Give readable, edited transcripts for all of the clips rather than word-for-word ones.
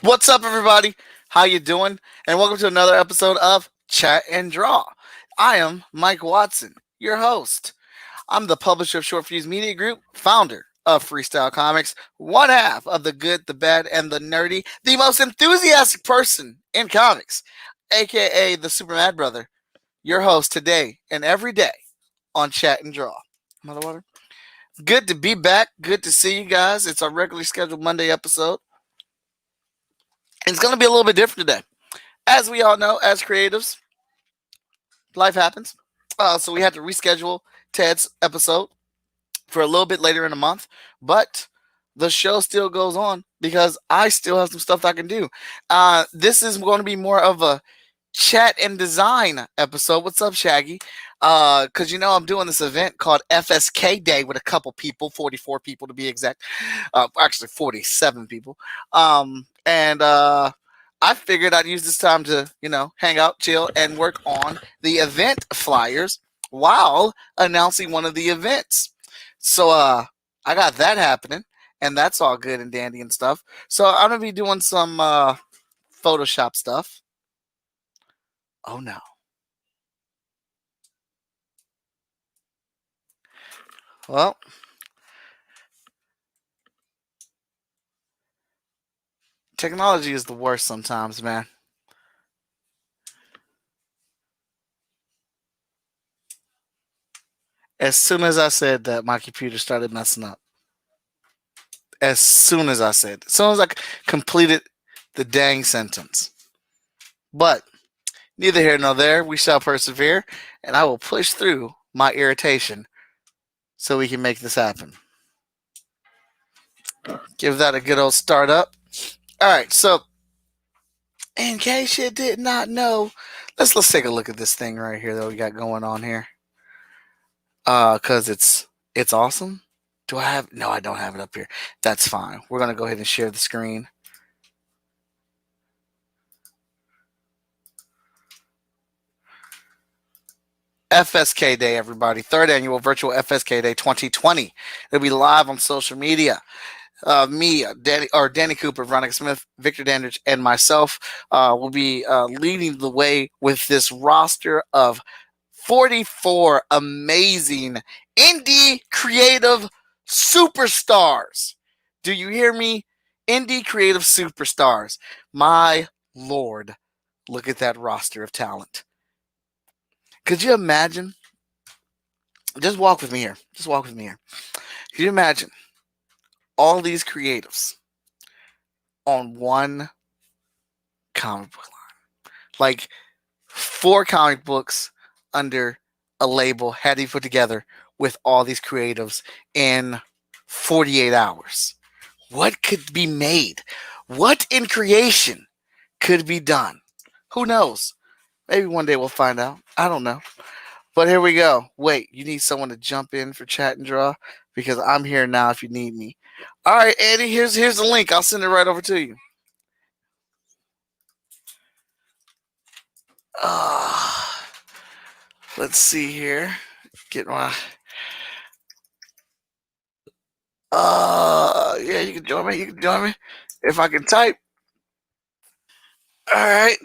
What's up, everybody? How you doing? And welcome to another episode of Chat and Draw. I am Mike Watson, your host. I'm the publisher of Short Fuse Media Group, founder of Freestyle Comics, one half of the good, the bad, and the nerdy, the most enthusiastic person in comics, aka the Super Mad Brother. Your host today and every day on Chat and Draw. Mother water. Good to be back. Good to see you guys. It's our regularly scheduled Monday episode. It's going to be a little bit different today. As we all know, as creatives, life happens. So we had to reschedule Ted's episode for a little bit later in the month, but the show still goes on because I still have some stuff that I can do. This is going to be more of a chat and design episode. What's up, Shaggy? Because I'm doing this event called FSK Day with a couple people, 44 people to be exact. Actually, 47 people. And I figured I'd use this time to, hang out, chill, and work on the event flyers while announcing one of the events. So I got that happening, and that's all good and dandy and stuff. So I'm gonna be doing some Photoshop stuff. Oh no. Well, technology is the worst sometimes, man. As soon as I said that, my computer started messing up. As soon as I completed the dang sentence. But neither here nor there, we shall persevere, and I will push through my irritation so we can make this happen. Give that a good old start up. All right, so in case you did not know, let's take a look at this thing right here that we got going on here. Cause it's awesome. Do I have? No, I don't have it up here. That's fine. We're gonna go ahead and share the screen. FSK Day, everybody. Third annual virtual FSK Day 2020. It'll be live on social media. Me, Danny Cooper, Veronica Smith, Victor Dandridge, and myself will be leading the way with this roster of 44 amazing indie creative superstars. Do you hear me? Indie creative superstars. My lord, look at that roster of talent. Could you imagine? Just walk with me here. Just walk with me here. Could you imagine all these creatives on one comic book line? Like 4 comic books under a label had to be put together with all these creatives in 48 hours. What could be made? What in creation could be done? Who knows? Maybe one day we'll find out. I don't know. But here we go. Wait, you need someone to jump in for chat and draw? Because I'm here now if you need me. All right, Eddie, here's the link. I'll send it right over to you. Let's see here. Get my yeah, you can join me. You can join me. If I can type. Alright.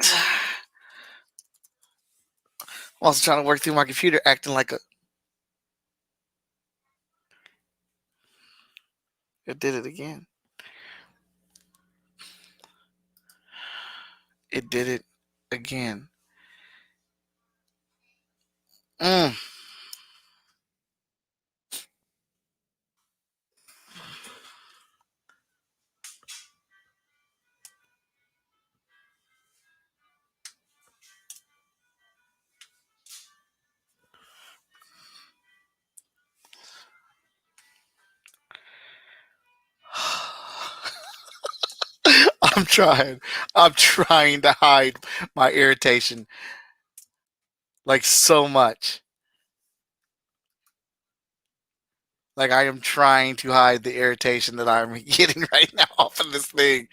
I'm also trying to work through my computer acting like a it did it again. It did it again. Mm. I'm trying. I'm trying to hide my irritation like so much. Like I am trying to hide the irritation that I'm getting right now off of this thing.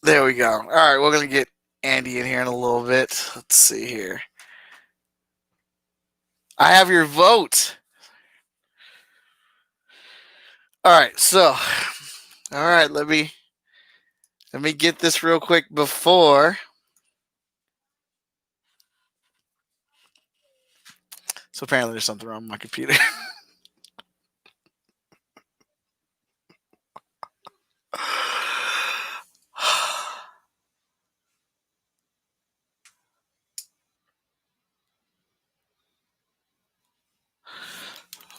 There we go. All right, we're gonna get Andy in here in a little bit. Let's see here. I have your vote. All right, so all right, let me get this real quick before. So apparently there's something wrong with my computer.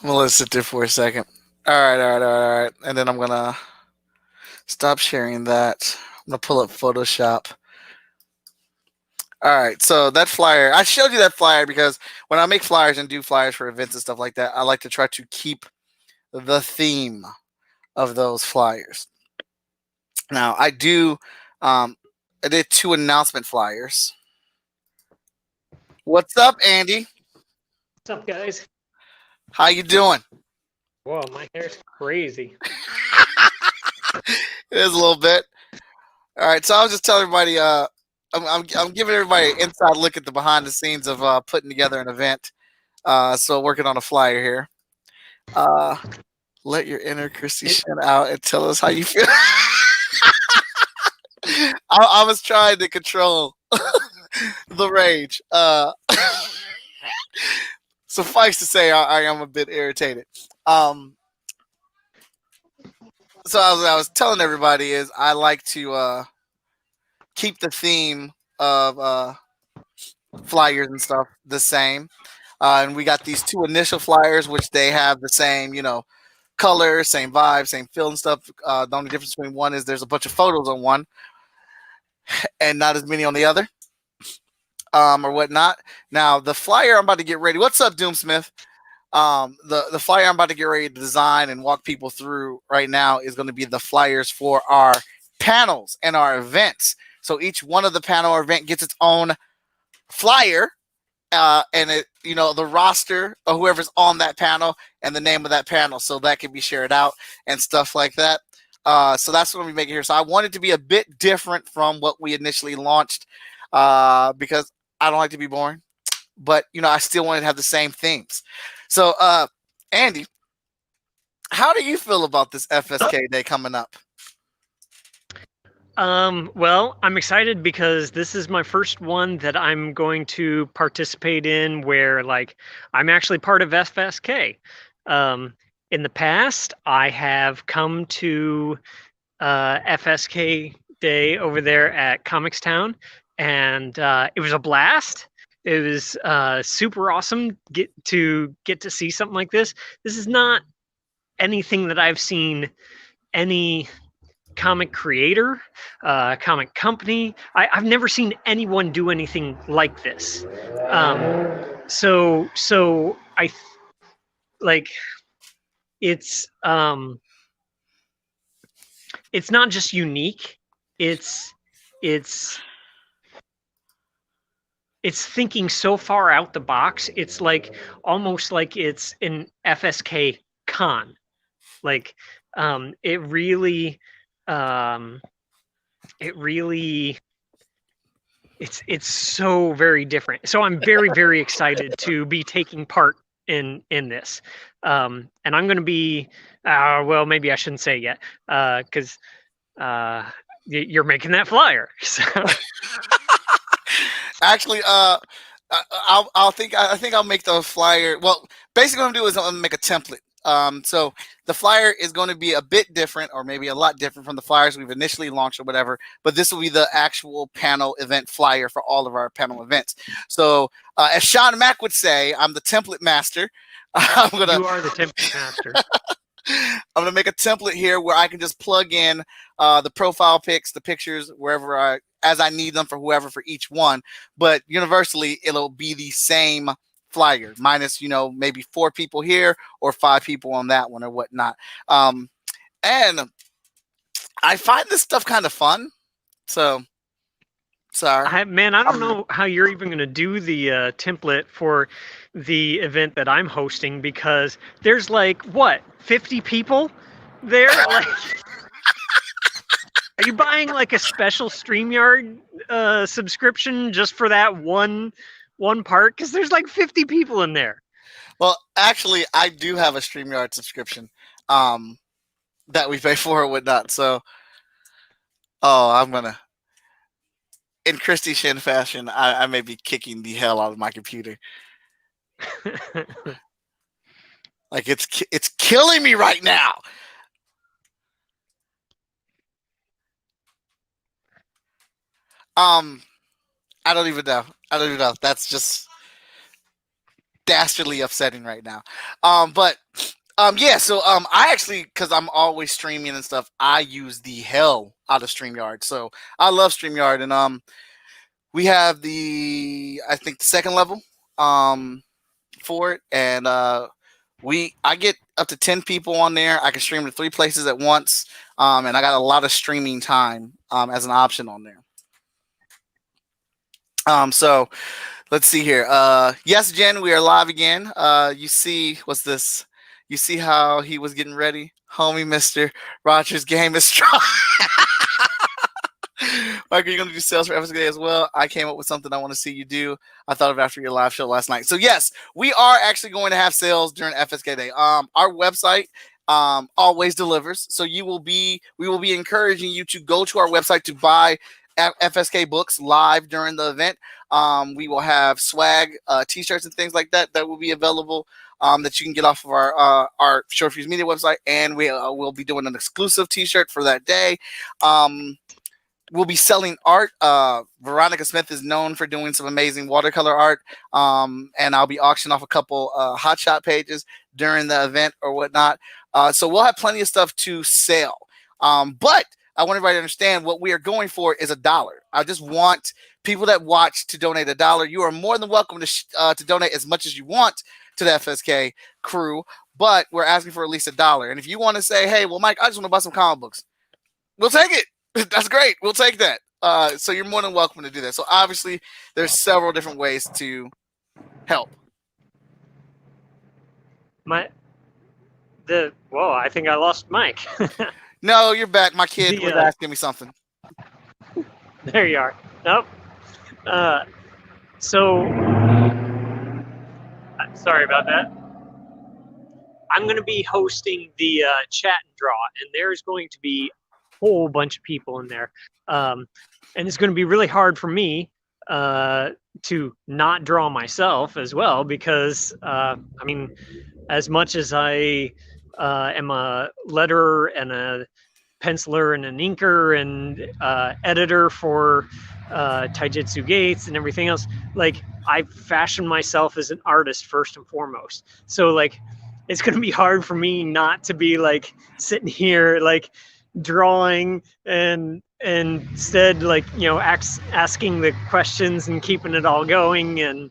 I'm gonna let it sit there for a second. All right. And then I'm gonna stop sharing that. I'm gonna pull up Photoshop. All right, so that flyer, I showed you that flyer because when I make flyers and do flyers for events and stuff like that, I like to try to keep the theme of those flyers. Now, I did 2 announcement flyers. What's up, Andy? What's up, guys? How you doing? Whoa, my hair's crazy. It is a little bit. All right, so I was just telling everybody, I'm giving everybody an inside look at the behind the scenes of putting together an event. So working on a flyer here. Let your inner Christy Shen out and tell us how you feel. I was trying to control the rage. Suffice to say, I am a bit irritated. So I was telling everybody is I like to keep the theme of flyers and stuff the same. And we got these 2 initial flyers, which they have the same, color, same vibe, same feel and stuff. The only difference between one is there's a bunch of photos on one and not as many on the other, or whatnot. Now the flyer I'm about to get ready. What's up, Doomsmith? The flyer I'm about to get ready to design and walk people through right now is going to be the flyers for our panels and our events. So each one of the panel or event gets its own flyer, and the roster of whoever's on that panel and the name of that panel, so that can be shared out and stuff like that. So that's what we're making here. So I want it to be a bit different from what we initially launched, because I don't like to be boring, but I still want to have the same themes. So, Andy, how do you feel about this FSK Day coming up? Well, I'm excited because this is my first one that I'm going to participate in where I'm actually part of FSK. In the past, I have come to FSK Day over there at Comics Town, and it was a blast. It was super awesome get to see something like this. This is not anything that I've seen any comic creator, comic company. I've never seen anyone do anything like this. So I like it's not just unique. It's thinking so far out the box. It's like almost like it's an FSK con. Like it really it's so very different. So I'm very very excited to be taking part in this. And I'm going to be well, maybe I shouldn't say yet because you're making that flyer. So. Actually, I think I'll make the flyer. Well, basically, what I'm gonna do is I'm gonna make a template. So the flyer is going to be a bit different, or maybe a lot different from the flyers we've initially launched or whatever. But this will be the actual panel event flyer for all of our panel events. So, as Sean Mack would say, I'm the template master. You are the template master. I'm gonna make a template here where I can just plug in the profile pics, the pictures, wherever as I need them for whoever for each one. But universally, it'll be the same flyer, minus maybe 4 people here or 5 people on that one or whatnot. And I find this stuff kind of fun. So sorry, I don't know how you're even going to do the template for the event that I'm hosting because there's 50 people there. Are you buying a special StreamYard subscription just for that one part? Because there's 50 people in there. Well, actually, I do have a StreamYard subscription. that we pay for or whatnot. So, oh, I'm gonna in Christy Shin fashion, I may be kicking the hell out of my computer. Like it's killing me right now. Um, I don't even know. I don't even know. That's just dastardly upsetting right now. But yeah. So I actually, because I'm always streaming and stuff, I use the hell out of StreamYard. So I love StreamYard, and we have I think the second level for it, and I get up to 10 people on there. I can stream to 3 places at once, and I got a lot of streaming time as an option on there. So let's see here. Yes, Jen, we are live again. You see, what's this? You see how he was getting ready, homie, Mister Rogers' game is strong. Mike, are you going to do sales for FSKDAY as well? I came up with something I want to see you do. I thought of it after your live show last night. So yes, we are actually going to have sales during FSKDAY. Our website always delivers. So we will be encouraging you to go to our website to buy FSK books live during the event. We will have swag, t-shirts and things like that will be available that you can get off of our Short Fuse Media website, and we will be doing an exclusive t-shirt for that day. We'll be selling art. Veronica Smith is known for doing some amazing watercolor art, and I'll be auctioning off a couple hotshot pages during the event or whatnot. So we'll have plenty of stuff to sell. But I want everybody to understand what we are going for is $1. I just want people that watch to donate $1. You are more than welcome to donate as much as you want to the FSK crew, but we're asking for at least $1. And if you want to say, hey, well, Mike, I just want to buy some comic books, we'll take it. That's great. We'll take that. So you're more than welcome to do that. So obviously, there's several different ways to help. I think I lost Mike. No, you're back. My kid was asking me something. There you are. Nope. So, sorry about that. I'm going to be hosting the chat and draw, and there's going to be a whole bunch of people in there. And it's going to be really hard for me to not draw myself as well, because, I mean, as much as I am a letterer and a penciler and an inker and editor for Taijutsu Gates and everything else, like, I fashion myself as an artist first and foremost. So, like, it's going to be hard for me not to be, like, sitting here, like, drawing and instead, like, you know, asking the questions and keeping it all going, and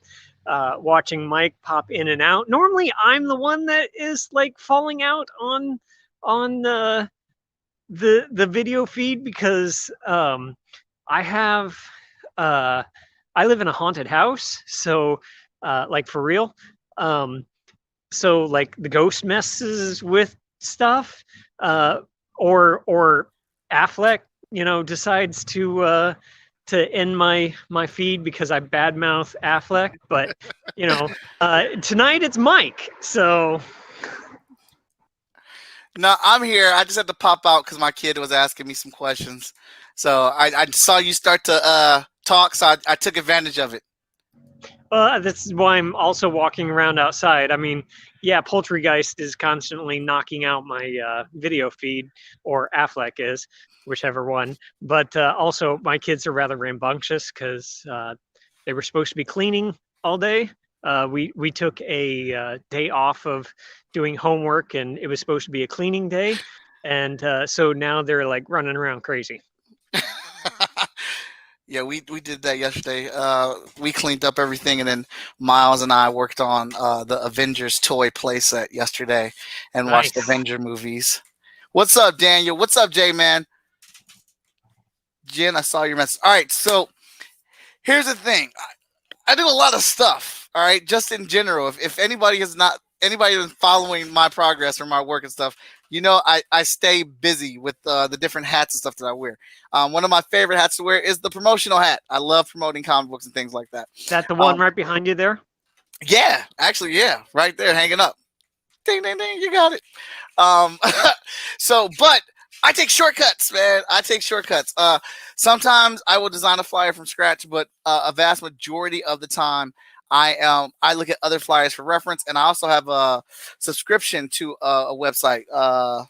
watching Mike pop in and out. Normally, I'm the one that is, like, falling out on the video feed, because I have I live in a haunted house, so like, for real. So, like, the ghost messes with stuff, or Affleck, you know, decides to end my feed because I badmouth Affleck. But, you know, tonight it's Mike, so. No, I'm here. I just had to pop out because my kid was asking me some questions. So I saw you start to talk, so I took advantage of it. This is why I'm also walking around outside. I mean, yeah, Poultrygeist is constantly knocking out my video feed, or Affleck is, whichever one. But also, my kids are rather rambunctious because they were supposed to be cleaning all day. We took a day off of doing homework, and it was supposed to be a cleaning day. And so now they're, like, running around crazy. Yeah, we did that yesterday. We cleaned up everything, and then Miles and I worked on the Avengers toy playset yesterday and watched Avenger movies. What's up, Daniel? What's up, J-Man? Jen, I saw your message. All right, so here's the thing. I do a lot of stuff, all right, just in general. If anybody is following my progress or my work and stuff, you know, I stay busy with the different hats and stuff that I wear. One of my favorite hats to wear is the promotional hat. I love promoting comic books and things like that. Is that the one right behind you there? Yeah, actually, yeah, right there, hanging up. Ding, ding, ding, you got it. Um, but I take shortcuts, man. I take shortcuts. Sometimes I will design a flyer from scratch, but a vast majority of the time, I look at other flyers for reference, and I also have a subscription to a website. I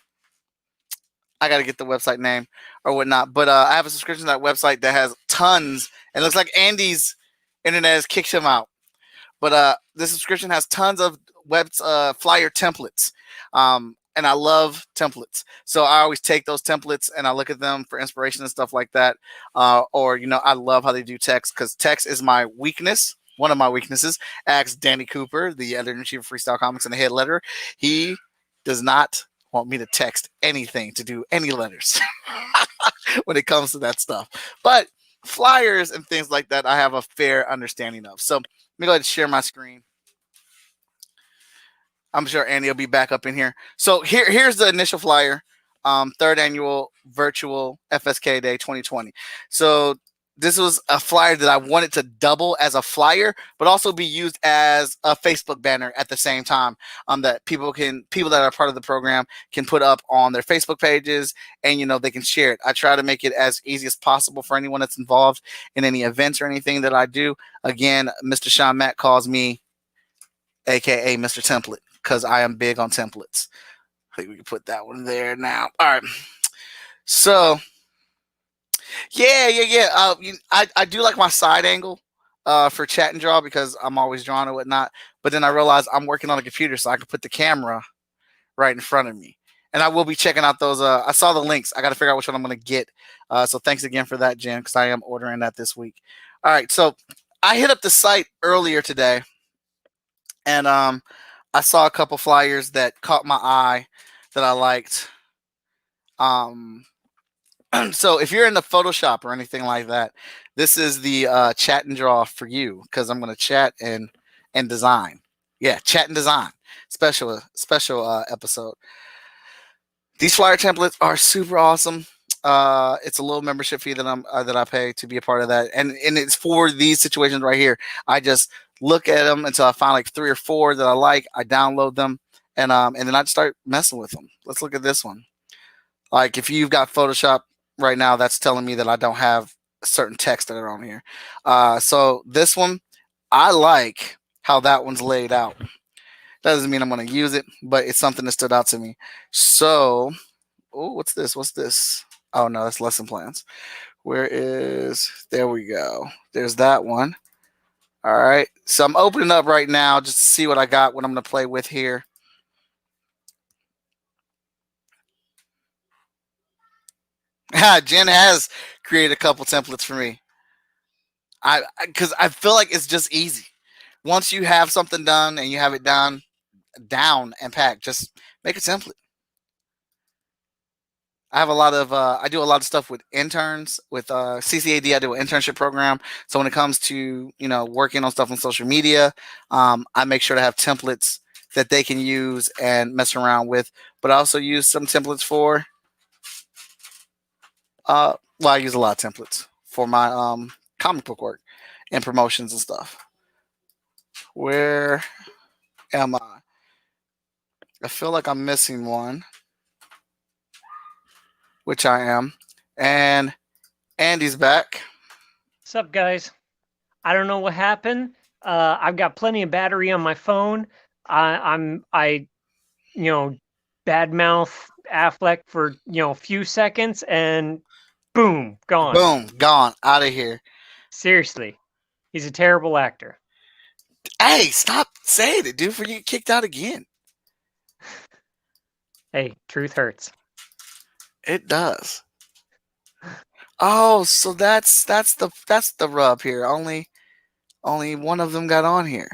got to get the website name or whatnot, but I have a subscription to that website that has tons. It looks like Andy's internet has kicked him out, but this subscription has tons of flyer templates. And I love templates. So I always take those templates and I look at them for inspiration and stuff like that. Or, I love how they do text because text is my weakness. One of my weaknesses. Ask Danny Cooper, the editor in chief of Freestyle Comics and the head letterer. He does not want me to text anything to do any letters when it comes to that stuff. But flyers and things like that, I have a fair understanding of. So let me go ahead and share my screen. I'm sure Andy will be back up in here. So here's the initial flyer, third annual virtual FSK Day 2020. So this was a flyer that I wanted to double as a flyer, but also be used as a Facebook banner at the same time. That people that are part of the program can put up on their Facebook pages, and they can share it. I try to make it as easy as possible for anyone that's involved in any events or anything that I do. Again, Mr. Sean Mack calls me, aka Mr. Template, because I am big on templates. I think we can put that one there now. All right. So, yeah. I do like my side angle for chat and draw because I'm always drawing and whatnot. But then I realized I'm working on a computer, so I can put the camera right in front of me. And I will be checking out those. I saw the links. I got to figure out which one I'm going to get. So thanks again for that, Jen, because I am ordering that this week. All right. So I hit up the site earlier today, and I saw a couple flyers that caught my eye that I liked. So if you're into Photoshop or anything like that, this is the chat and draw for you because I'm going to chat and design. Yeah, chat and design special episode. These flyer templates are super awesome. It's a little membership fee that I pay to be a part of that, and it's for these situations right here. I just look at them until I find like 3 or 4 that I like. I download them, and then I start messing with them. Let's look at this one. Like if you've got Photoshop right now, that's telling me that I don't have certain text that are on here. So this one, I like how that one's laid out. Doesn't mean I'm going to use it, but it's something that stood out to me. So, what's this? What's this? Oh no, that's lesson plans. There we go. There's that one. All right. So I'm opening up right now just to see what I got, what I'm going to play with here. Jen has created a couple templates for me. Because I feel like it's just easy. Once you have something done and you have it down and packed, just make a template. I do a lot of stuff with interns with CCAD. I do an internship program. So when it comes to working on stuff on social media, I make sure to have templates that they can use and mess around with. But I also use some templates for. I use a lot of templates for my comic book work and promotions and stuff. Where am I? I feel like I'm missing one, which I am. And Andy's back. What's up, guys? I don't know what happened. I've got plenty of battery on my phone. I badmouth Affleck for a few seconds, and boom, gone. Boom, gone, out of here. Seriously, he's a terrible actor. Hey, stop saying it, dude, before you get kicked out again. Hey, truth hurts. It does. Oh, so that's the rub here. Only one of them got on here.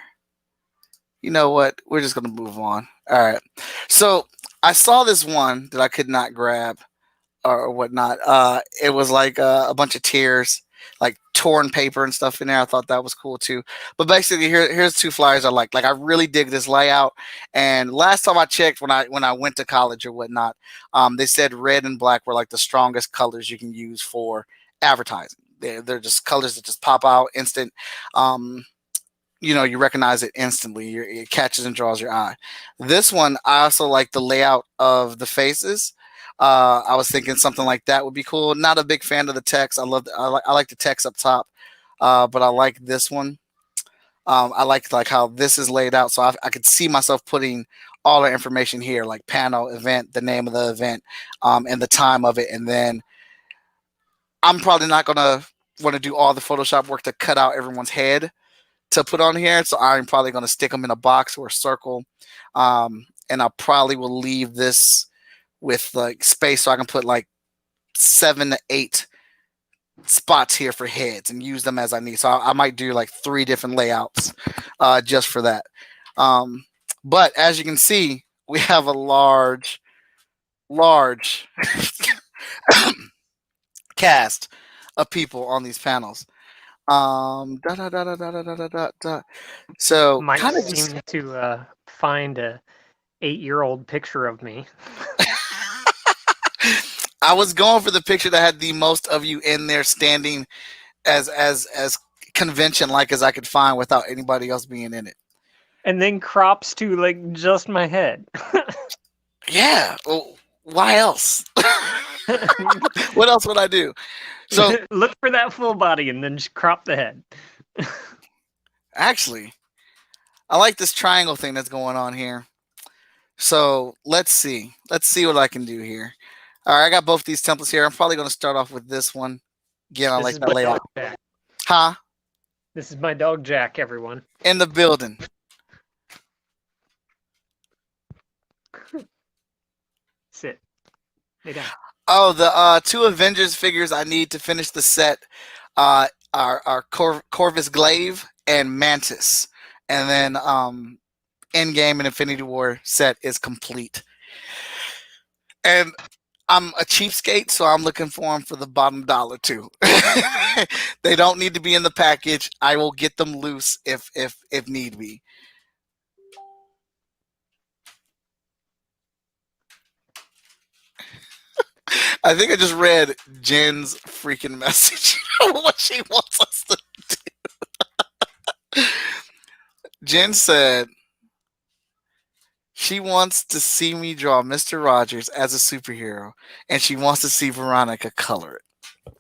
You know what? We're just gonna move on. All right. So I saw this one that I could not grab or whatnot. It was like a bunch of tears, like torn paper and stuff in there. I thought that was cool too. But basically, here's 2 flyers I like. Like I really dig this layout. And last time I checked, when I went to college or whatnot, they said red and black were like the strongest colors you can use for advertising. They're just colors that just pop out instant. you recognize it instantly. It catches and draws your eye. This one, I also like the layout of the faces. I was thinking something like that would be cool. Not a big fan of the text. I like the text up top, but I like this one. I like how this is laid out, so I could see myself putting all the information here, like panel, event, the name of the event, and the time of it, and then I'm probably not gonna want to do all the Photoshop work to cut out everyone's head to put on here. So I'm probably going to stick them in a box or a circle. And I probably will leave this with like space so I can put like 7 to 8 spots here for heads and use them as I need. So I might do like 3 different layouts just for that. But as you can see, we have a large cast of people on these panels. Da, da, da, da, da, da, da, da, da. So Might kind of seem just to find a 8-year-old picture of me. I was going for the picture that had the most of you in there standing as convention like as I could find without anybody else being in it. And then crops to like just my head. Yeah. Well, why else? What else would I do? So Look for that full body and then just crop the head. actually, I like this triangle thing that's going on here. So let's see. Let's see what I can do here. All right, I got both these templates here. I'm probably going to start off with this one. Again, I This like is that my layout. dog Jack. Huh? This is my dog Jack, everyone. In the building. Sit. Lay down. Oh, the 2 Avengers figures I need to finish the set are Corvus Glaive and Mantis. And then Endgame and Infinity War set is complete. And I'm a cheapskate, so I'm looking for them for the bottom dollar too. They don't need to be in the package. I will get them loose if need be. I think I just read Jen's freaking message. What she wants us to do. Jen said she wants to see me draw Mr. Rogers as a superhero, and she wants to see Veronica color it.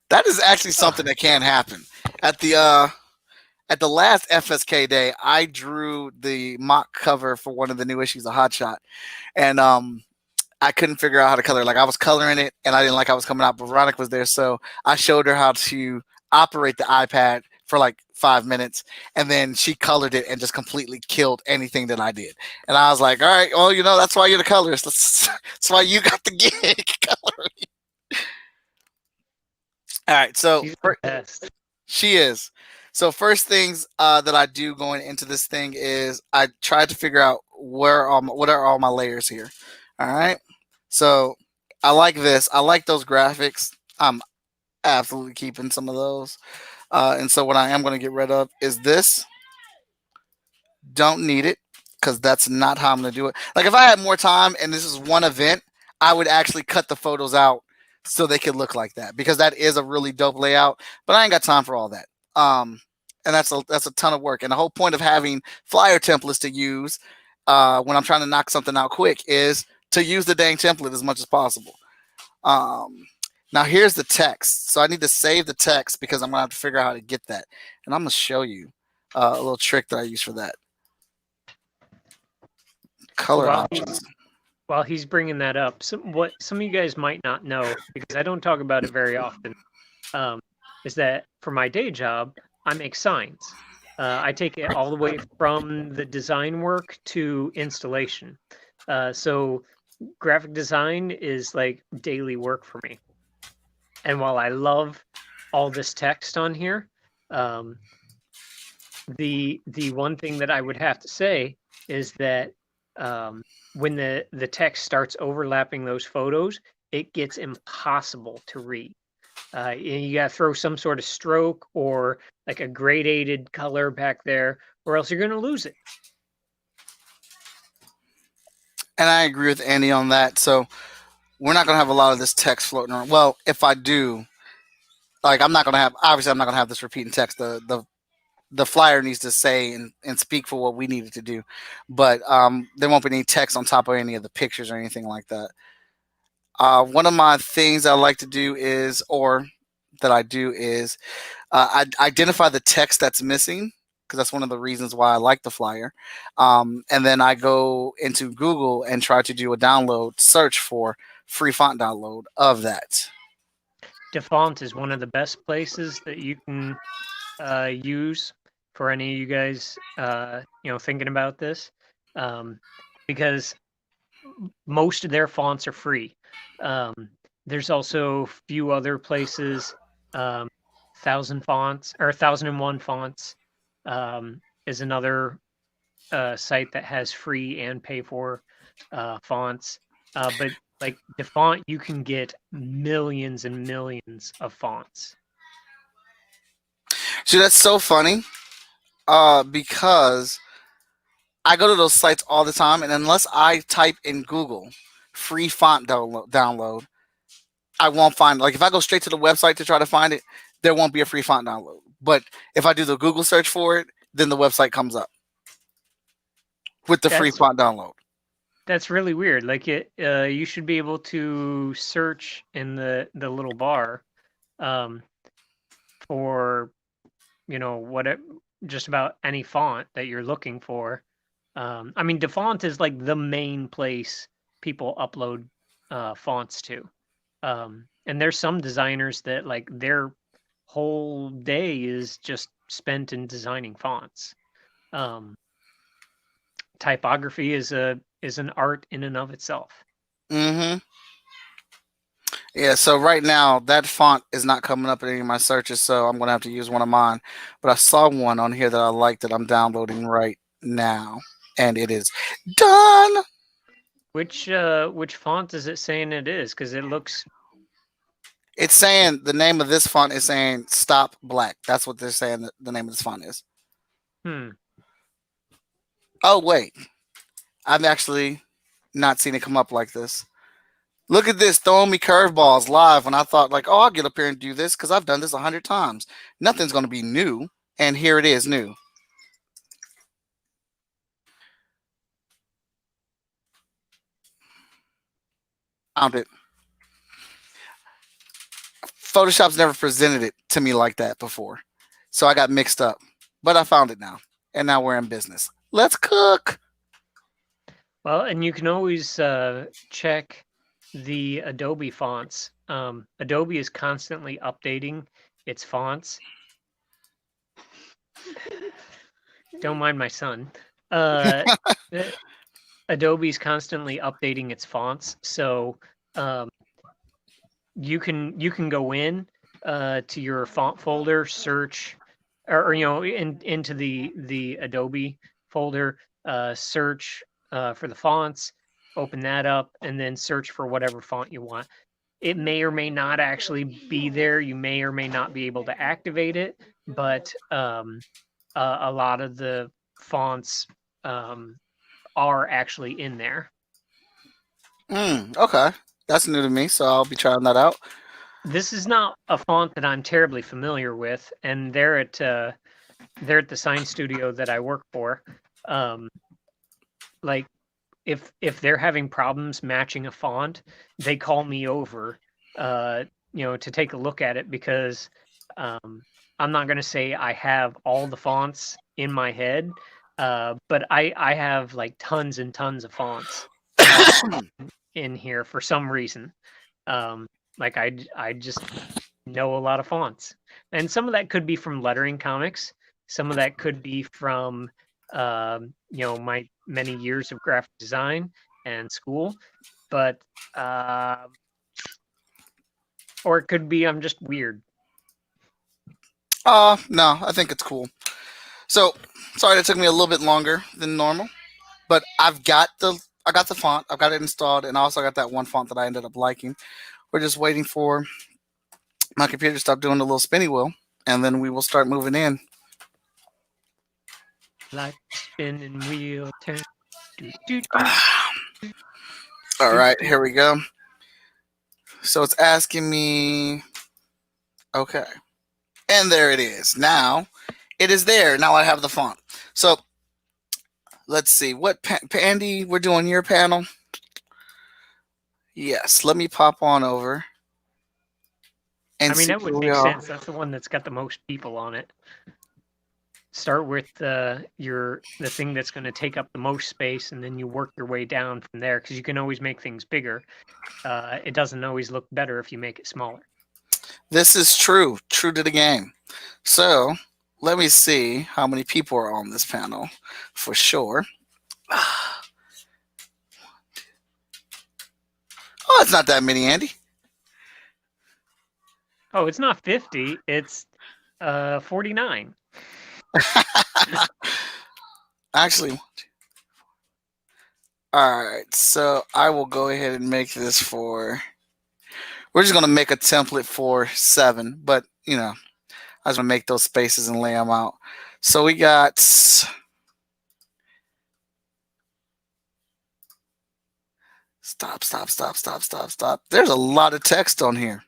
That is actually something that can happen. At the last FSK day, I drew the mock cover for one of the new issues of Hotshot, and I couldn't figure out how to color. Like I was coloring it, and I didn't like how it was coming out. But Veronica was there, so I showed her how to operate the iPad for like 5 minutes, and then she colored it and just completely killed anything that I did. And I was like, all right, well, that's why you're the colorist. That's why you got the gig coloring. All right, so She's the best. she is. So first things that I do going into this thing is I try to figure out what are all my layers here. All right. So I like this. I like those graphics. I'm absolutely keeping some of those. And so what I am going to get rid of is this. Don't need it because that's not how I'm going to do it. Like if I had more time and this is one event, I would actually cut the photos out so they could look like that because that is a really dope layout. But I ain't got time for all that. And that's a ton of work. And the whole point of having flyer templates to use when I'm trying to knock something out quick is to use the dang template as much as possible. Now here's the text. So I need to save the text because I'm gonna have to figure out how to get that. And I'm gonna show you a little trick that I use for that. Color options. While he's bringing that up, some of you guys might not know because I don't talk about it very often, is that for my day job I make signs. I take it all the way from the design work to installation. So graphic design is like daily work for me. And while I love all this text on here, the one thing that I would have to say is that when the text starts overlapping those photos, it gets impossible to read. You got to throw some sort of stroke or like a gradated color back there, or else you're going to lose it. And I agree with Andy on that. So we're not going to have a lot of this text floating around. Well, if I do, like I'm not going to have this repeating text. The the flyer needs to say and speak for what we needed to do. But there won't be any text on top of any of the pictures or anything like that. One of my things I like to do is, or that I do is, I identify the text that's missing because that's one of the reasons why I like the flyer. And then I go into Google and try to do a download search for free font download of that. Defont is one of the best places that you can use for any of you guys, thinking about this, um, because most of their fonts are free. Um, there's also a few other places. Um, Thousand Fonts or 1001 Fonts is another site that has free and pay for fonts. But like Defont, you can get millions and millions of fonts. So that's so funny because I go to those sites all the time, and unless I type in Google free font download, I won't find. Like if I go straight to the website to try to find it, there won't be a free font download. But if I do the Google search for it, then the website comes up with the free That's font download. that's really weird. Like you should be able to search in the little bar um, for what just about any font that you're looking for. I mean, DeFont is like the main place people upload fonts to. And there's some designers that like their whole day is just spent in designing fonts. Um, Typography is an art in and of itself. Mm-hmm. Yeah, so right now that font is not coming up in any of my searches, so I'm gonna have to use one of mine. But I saw one on here that I like that I'm downloading right now, and it is done. Which font is it saying it is? Because it looks It's saying the name of this font is saying Stop Black. That's what they're saying that the name of this font is. hmm. Oh wait, I've actually not seen it come up like this. Look at this throwing me curveballs live when I thought like, oh, I'll get up here and do this because I've done this 100 times. Nothing's gonna be new, and here it is new. Found it. Photoshop's never presented it to me like that before. So I got mixed up. But I found it now. And now we're in business. Let's cook. Well, and you can always check the Adobe fonts. Adobe is constantly updating its fonts. Don't mind my son. Uh, Adobe's constantly updating its fonts, so um, you can go in to your font folder, search, or into the Adobe folder, search for the fonts, open that up, and then search for whatever font you want. It may or may not actually be there. You may or may not be able to activate it, but a lot of the fonts um, are actually in there. Okay. That's new to me, so I'll be trying that out. This is not a font that I'm terribly familiar with, and they're at the sign studio that I work for. Um, like if they're having problems matching a font, they call me over, to take a look at it because um, I'm not going to say I have all the fonts in my head, but I have like tons and tons of fonts in here for some reason. Um, like I just know a lot of fonts, and some of that could be from lettering comics. Some of that could be from my many years of graphic design and school, but uh, or it could be I'm just weird. No, I think it's cool. So sorry that took me a little bit longer than normal, but I got the font, I've got it installed, and I also got that one font that I ended up liking. We're just waiting for my computer to stop doing the little spinny wheel, and then we will start moving in. Like spinning wheel turn. Do, do, do, All do, right, do. here we go. So it's asking me, okay, and there it is. Now It is there. Now I have the font. So let's see. What Andy, we're doing your panel. Yes, let me pop on over and I mean, see that where would we make are. sense. That's the one that's got the most people on it. Start with the thing that's going to take up the most space, and then you work your way down from there because you can always make things bigger. It doesn't always look better if you make it smaller. This is true. True to the game. So let me see how many people are on this panel for sure. Oh, it's not that many, Andy. Oh, it's not 50. It's 49. Actually, all right. So I will go ahead and make this for. We're just gonna make a template for 7, but I just want to make those spaces and lay them out. So we got. Stop, stop, stop, stop, stop, stop. There's a lot of text on here.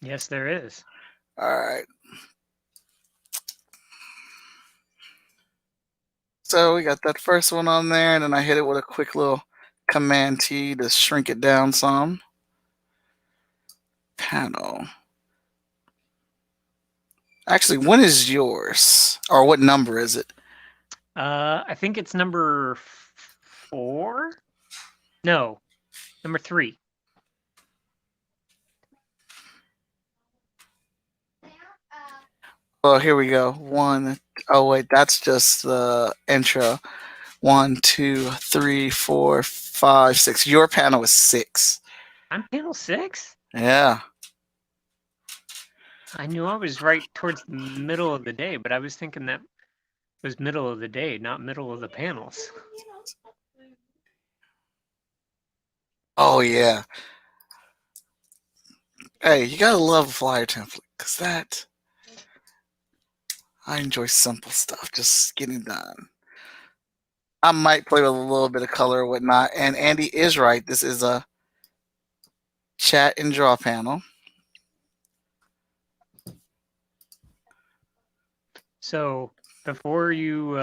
Yes, there is. All right. So we got that first one on there, and then I hit it with a quick little Command T to shrink it down some. Panel. Actually, when is yours? Or what number is it? I think it's number 4. No, number 3. Well, here we go. One. Oh wait, that's just the intro. 1, 2, 3, 4, 5, 6. Your panel is 6. I'm panel 6. Yeah. I knew I was right towards the middle of the day, but I was thinking that was middle of the day, not middle of the panels. Oh yeah. Hey, you gotta love a flyer template, cause that I enjoy simple stuff, just getting done. I might play with a little bit of color or whatnot. And Andy is right. This is a chat and draw panel. So before you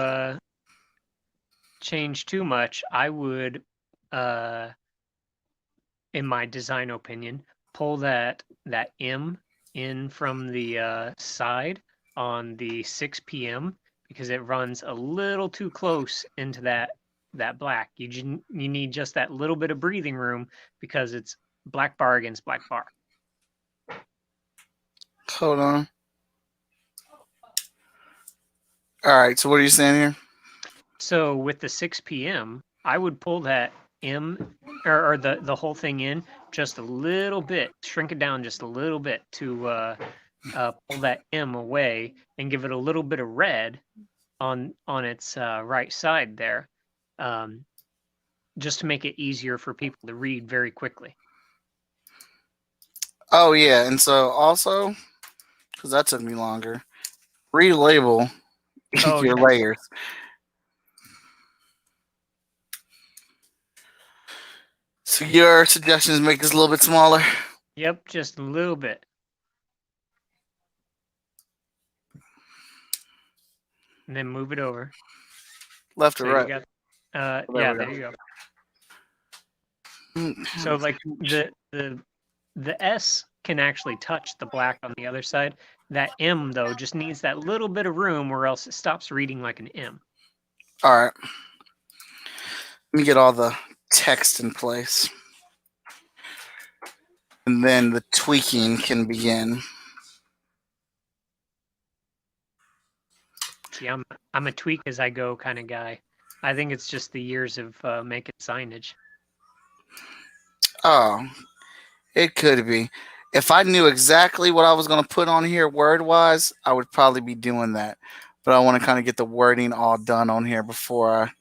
change too much, I would, in my design opinion, pull that M in from the side on the 6 p.m. because it runs a little too close into that black. You need just that little bit of breathing room because it's black bar against black bar. Hold on. All right. So what are you saying here? So with the 6 p.m., I would pull that M or the whole thing in just a little bit, shrink it down just a little bit to pull that M away and give it a little bit of red on its right side there, just to make it easier for people to read very quickly. Oh yeah, and so also, because that took me longer, relabel Oh your yes, layers. So your suggestions make this a little bit smaller. yep, just a little bit, and then move it over. Left So or you right? got, There yeah, we there go. you go. So like the S can actually touch the black on the other side. That M though just needs that little bit of room, or else it stops reading like an M. All right. Let me get all the text in place. And then the tweaking can begin. See, I'm a tweak as I go kind of guy. I think it's just the years of making signage. Oh, it could be. If I knew exactly what I was going to put on here word wise, I would probably be doing that. But I want to kind of get the wording all done on here before I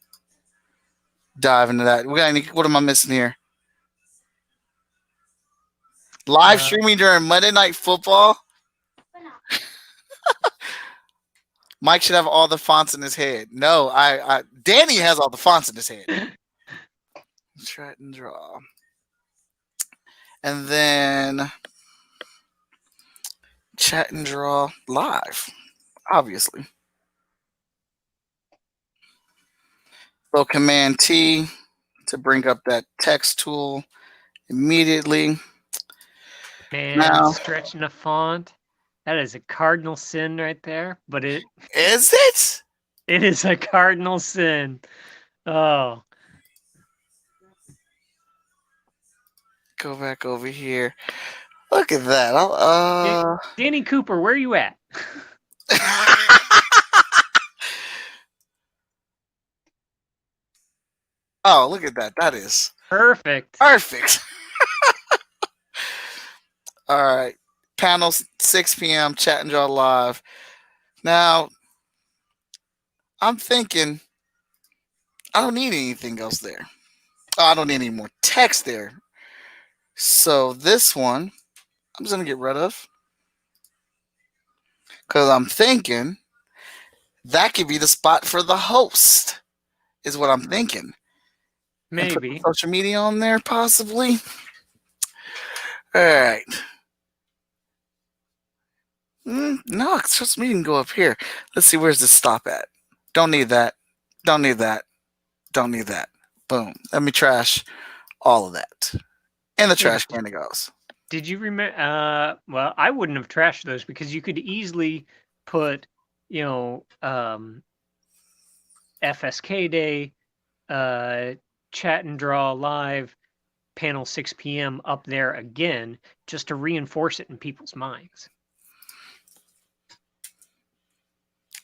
dive into that. We got any, what am I missing here? Live Uh, streaming during Monday Night Football? Mike should have all the fonts in his head. No, Danny has all the fonts in his head. Try and draw. And then chat and draw live, obviously. So Command T to bring up that text tool immediately. Man, Now, stretching a font. That is a cardinal sin right there. But is it? it is a cardinal sin. Oh, Go back over here. Look at that. Danny Cooper, where are you at? Oh, look at that. That is Perfect. perfect. All right. Panel 6 p.m. Chat and Draw Live. Now, I'm thinking I don't need anything else there. Oh, I don't need any more text there. So this one, I'm just going to get rid of. Because I'm thinking that could be the spot for the host, is what I'm thinking. And put the Maybe. social media on there, possibly. All right. No, social media can go up here. Let's see, where's this stop at? Don't need that. Don't need that. Don't need that. Boom. Let me trash all of that. In the Yeah, trash can it goes. did you remember? Well, I wouldn't have trashed those because you could easily put, FSKDAY, chat and draw live, panel 6 p.m. up there again, just to reinforce it in people's minds.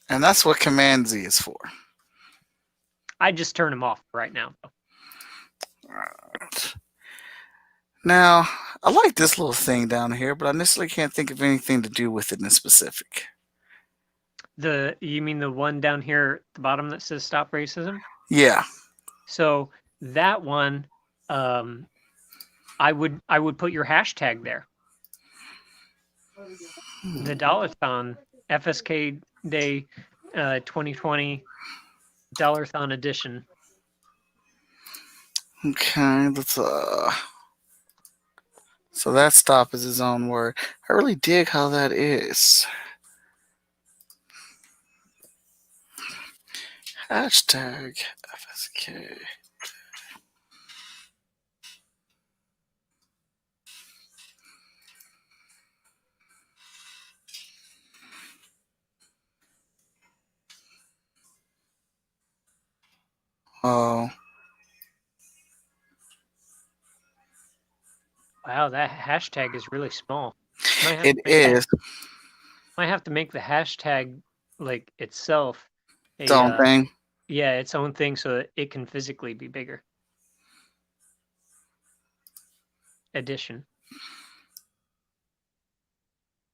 And that's what Command Z is for. I just turn them off right now, though. Alright. Now, I like this little thing down here, but I necessarily can't think of anything to do with it in specific. You mean the one down here at the bottom that says "Stop Racism"? Yeah. So that one, I would put your hashtag there. The Dollarthon FSK Day 2020 Dollarthon edition. Okay, let's so that stop is his own word. I really dig how that is. Hashtag FSK. Oh, Wow, that hashtag is really small. it is Might have to make the hashtag like itself its a own thing. yeah, its own thing so that it can physically be bigger. Addition.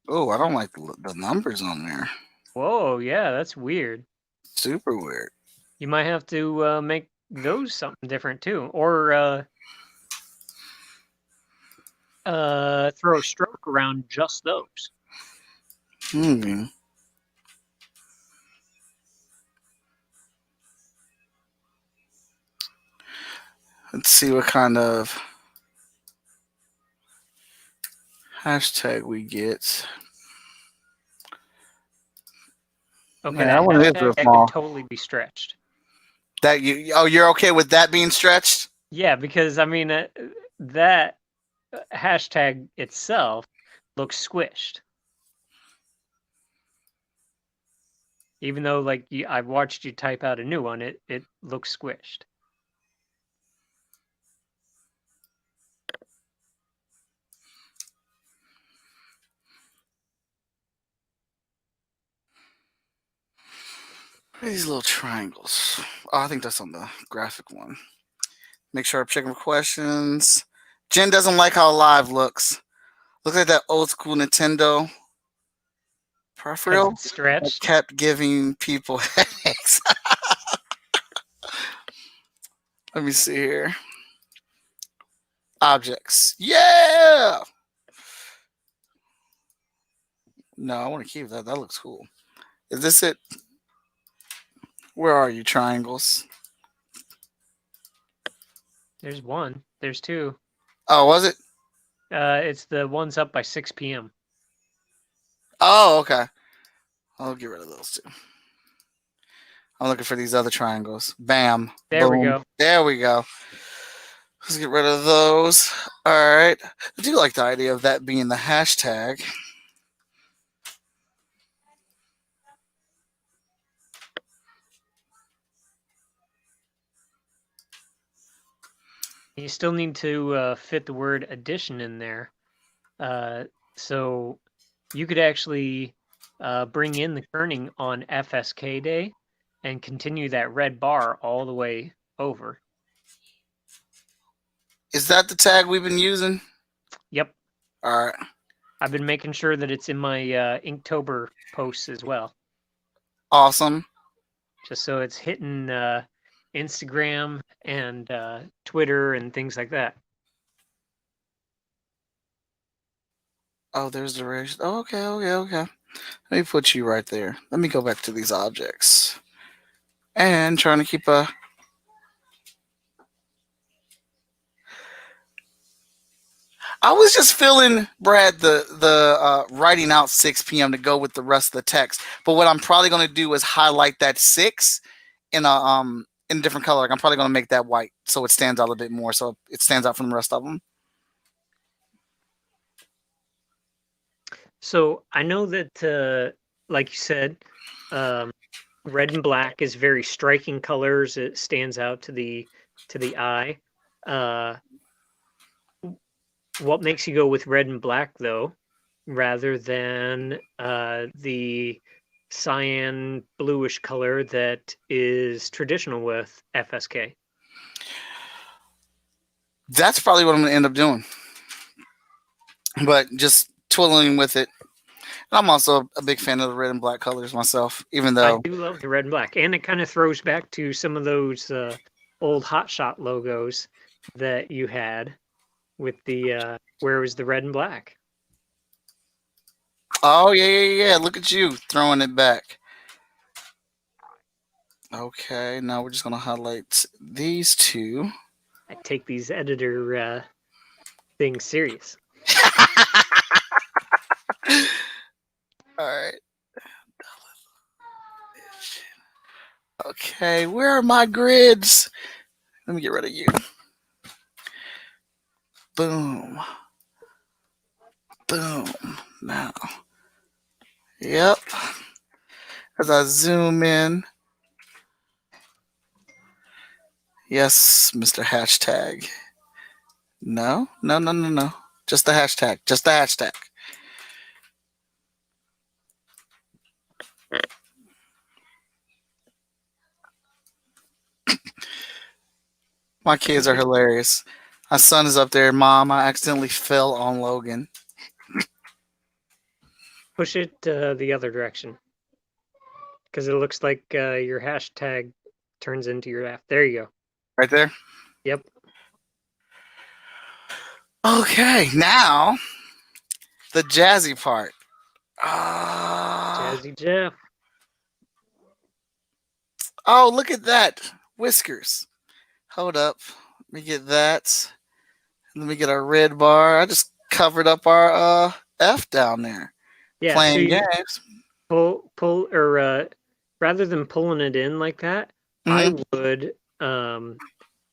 Oh, I don't like the numbers on there. Whoa, yeah, that's weird. Super weird. You might have to make those something different too, or throw a stroke around just those. Hmm. Let's see what kind of hashtag we get. Okay, Yeah, that that one is real hashtag that small. could totally be stretched. That you? Oh, you're okay with that being stretched? Yeah, because I mean that hashtag itself looks squished. Even though like I've watched you type out a new one, it looks squished. These little triangles. Oh, I think that's on the graphic one. Make sure I'm checking for questions. Jen doesn't like how live looks. Looks like that old school Nintendo Because peripheral it's that stretched. kept giving people headaches. Let me see here. Objects. Yeah. No, I want to keep that. That looks cool. Is this it? Where are you, triangles? There's one. There's two. Oh, was it? It's the ones up by 6 p.m. Oh, okay. I'll get rid of those two. I'm looking for these other triangles. Bam. There we Boom. go. There we go. Let's get rid of those. All right. I do like the idea of that being the hashtag. You still need to fit the word addition in there. So you could actually bring in the kerning on FSK Day and continue that red bar all the way over. Is that the tag we've been using? Yep. All right. I've been making sure that it's in my Inktober posts as well. Awesome. Just so it's hitting Instagram and Twitter and things like that. Oh, there's the race. Oh, okay. Let me put you right there. Let me go back to these objects. And trying to keep a... I was just feeling, Brad, the writing out 6 p.m. to go with the rest of the text. But what I'm probably going to do is highlight that 6 in a different color. Like I'm probably going to make that white so it stands out a bit more, so it stands out from the rest of them. So I know that, like you said, red and black is very striking colors. It stands out to the eye. What makes you go with red and black though, rather than the cyan bluish color that is traditional with FSK? That's probably what I'm going to end up doing. But just twiddling with it. I'm also a big fan of the red and black colors myself, even though I do love the red and black, and it kind of throws back to some of those old Hotshot logos that you had with the where it was the red and black. Oh yeah. Look at you throwing it back. Okay, now we're just gonna highlight these two. I take these editor things serious. All right. Okay, where are my grids? Let me get rid of you. Boom. Boom. Now. Yep. As I zoom in. Yes, Mr. Hashtag. No. Just the hashtag. Just the hashtag. My kids are hilarious. My son is up there. Mom, I accidentally fell on Logan. Push it the other direction, because it looks like your hashtag turns into your app. There you go. Right there? Yep. Okay, now the jazzy part. Jazzy Jeff. Oh, look at that. Whiskers. Hold up. Let me get that. Let me get our red bar. I just covered up our F down there. Yeah, Playing so games. pull or rather than pulling it in like that, I would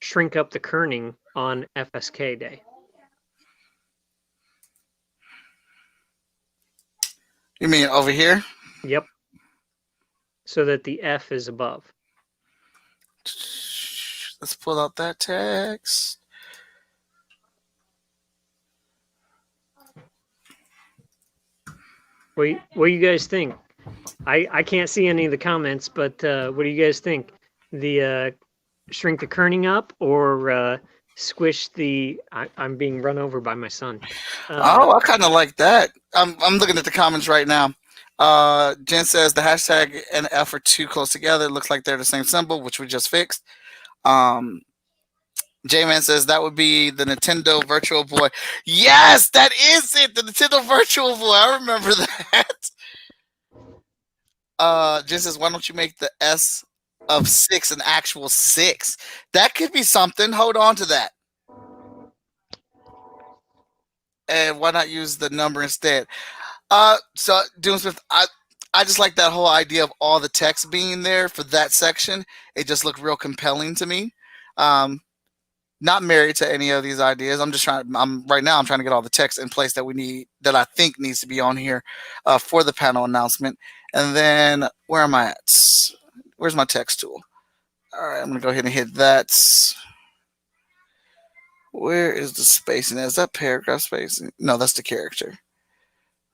shrink up the kerning on FSK Day. You mean over here? Yep. So that the F is above. Let's pull out that text. What do you guys think? I can't see any of the comments, but what do you guys think? The shrink the kerning up or squish the... I'm being run over by my son. I kind of like that. I'm looking at the comments right now. Jen says the hashtag and F are too close together. It looks like they're the same symbol, which we just fixed. J-Man says that would be the Nintendo Virtual Boy. Yes, that is it. The Nintendo Virtual Boy. I remember that. Jen says, why don't you make the S of 6 an actual 6? That could be something. Hold on to that. And why not use the number instead? So Doomsmith, I just like that whole idea of all the text being there for that section. It just looked real compelling to me. Um, Not married to any of these ideas. I'm just trying. I'm right now. I'm trying to get all the text in place that we need, that I think needs to be on here for the panel announcement. And then where am I at? Where's my text tool? All right, I'm gonna go ahead and hit that. Where is the spacing? Is that paragraph spacing? No, that's the character.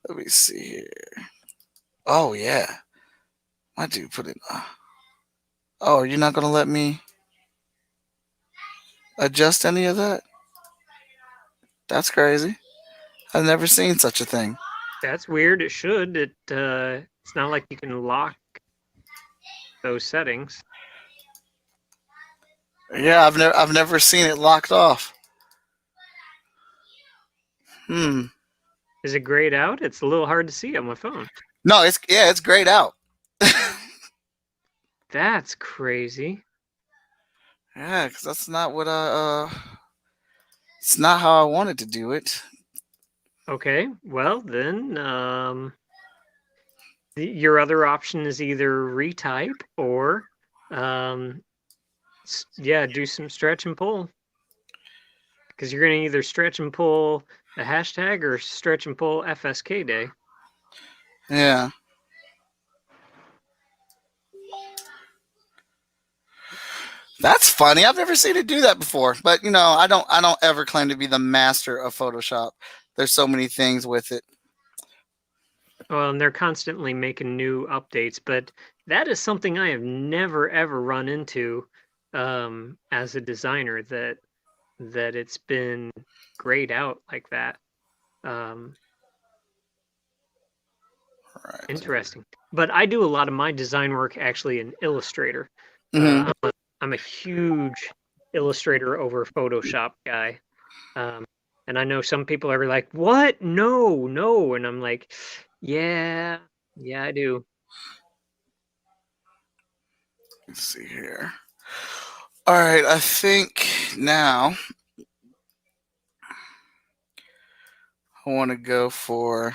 Let me see here. Oh yeah, I do put it. Oh, you're not gonna let me adjust any of that? That's crazy. I've never seen such a thing. That's weird. It should. It's not like you can lock those settings. Yeah, I've never seen it locked off. Hmm. Is it grayed out? It's a little hard to see on my phone. No, it's grayed out. That's crazy. Yeah, because that's not what it's not how I wanted to do it. Okay, well then, your other option is either retype or, yeah, do some stretch and pull. Because you're going to either stretch and pull a hashtag or stretch and pull FSKDAY. Yeah. That's funny. I've never seen it do that before. But I don't ever claim to be the master of Photoshop. There's so many things with it. Well, and they're constantly making new updates, but that is something I have never ever run into as a designer, that it's been grayed out like that. Um, Right. Interesting. But I do a lot of my design work actually in Illustrator. Hmm. I'm a huge Illustrator over Photoshop guy. And I know some people are like, "What? No, no." And I'm like, "Yeah, yeah, I do." Let's see here. All right, I think now I want to go for.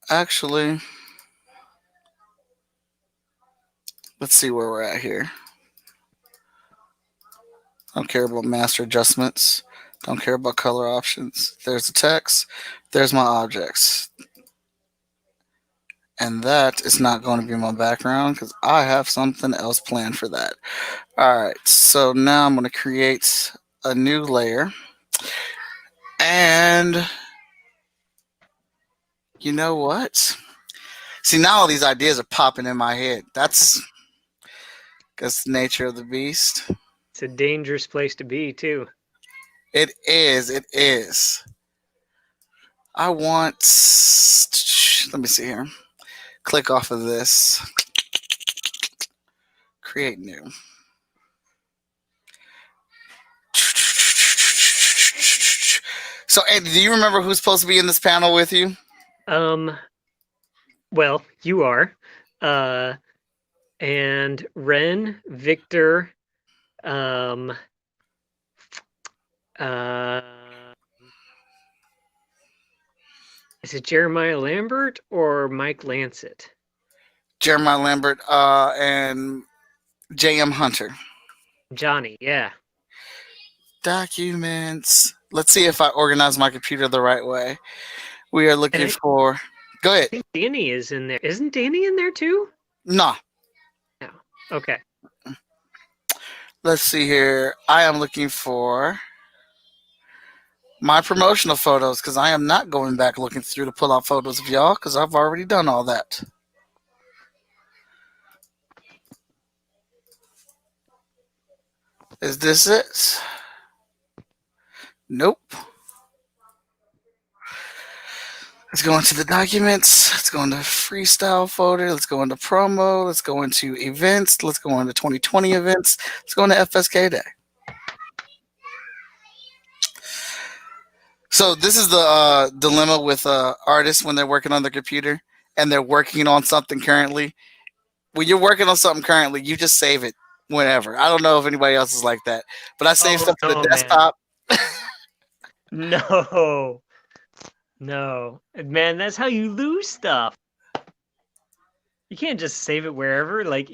Actually, let's see where we're at here. Don't care about master adjustments. Don't care about color options. There's the text. There's my objects. And that is not going to be my background because I have something else planned for that. All right, so now I'm going to create a new layer. And you know what? See, now all these ideas are popping in my head. That's the nature of the beast. It's a dangerous place to be, too. It is. It is. I want. Let me see here. Click off of this. Create new. So, Andy, do you remember who's supposed to be in this panel with you? Well, you are. And Ren, Victor, uh, is it Jeremiah Lambert or Mike Lancet? Jeremiah Lambert and J.M. Hunter. Johnny, yeah. Documents. Let's see if I organize my computer the right way. We are looking for. Go ahead. I think Danny is in there. Isn't Danny in there too? No. No. Okay. Let's see here. I am looking for my promotional photos because I am not going back looking through to pull out photos of y'all because I've already done all that. Is this it? Nope. Let's go into the documents. Let's go into freestyle folder. Let's go into promo. Let's go into events. Let's go into 2020 events. Let's go into FSKDAY. So this is the dilemma with artists when they're working on their computer and they're working on something currently. When you're working on something currently, you just save it whenever. I don't know if anybody else is like that, but I save stuff to the desktop. No. No. Man, that's how you lose stuff. You can't just save it wherever. Like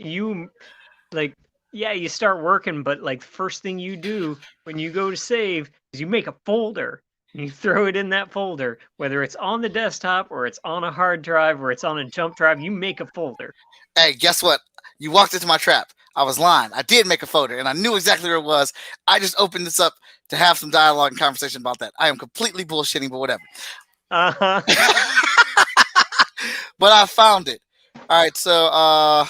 yeah, you start working, but like first thing you do when you go to save is you make a folder and you throw it in that folder, whether it's on the desktop or it's on a hard drive or it's on a jump drive, you make a folder. Hey, guess what? You walked into my trap. I was lying. I did make a folder, and I knew exactly where it was. I just opened this up to have some dialogue and conversation about that. I am completely bullshitting, but whatever. Uh-huh. But I found it. All right, so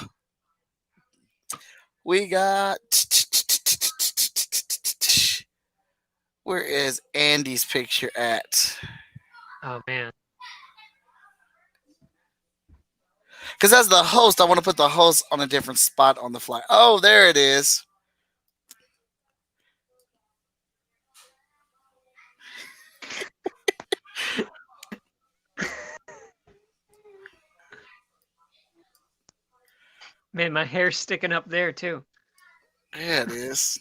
we got. Where is Andy's picture at? Oh man. Because as the host, I want to put the host on a different spot on the fly. Oh, there it is. Man, my hair's sticking up there too. Yeah, it is.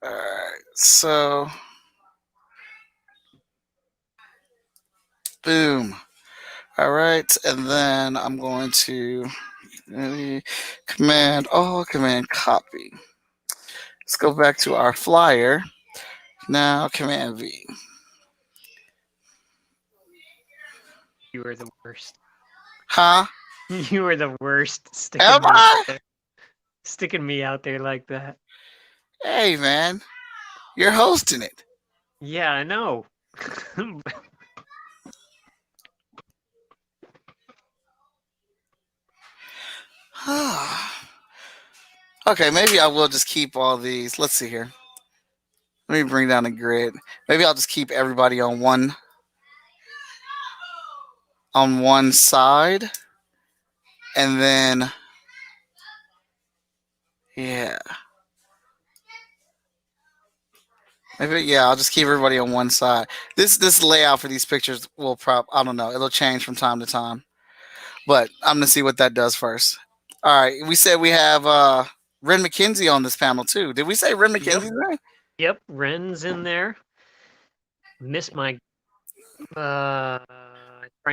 All right, so boom. All right, and then I'm going to command copy. Let's go back to our flyer. Now command V. You are the worst. Huh? You are the worst Am I? sticking me out there like that. Hey man, you're hosting it. Yeah, I know. Okay, maybe I will just keep all these. Let's see here. Let me bring down the grid. Maybe I'll just keep everybody on one side, and then yeah, maybe yeah, I'll just keep everybody on one side. This layout for these pictures will I don't know, it'll change from time to time, but I'm gonna see what that does first. All right, we said we have Ren McKenzie on this panel too. Did we say Ren Yep. McKenzie's there? Yep. Ren's in there. Miss my try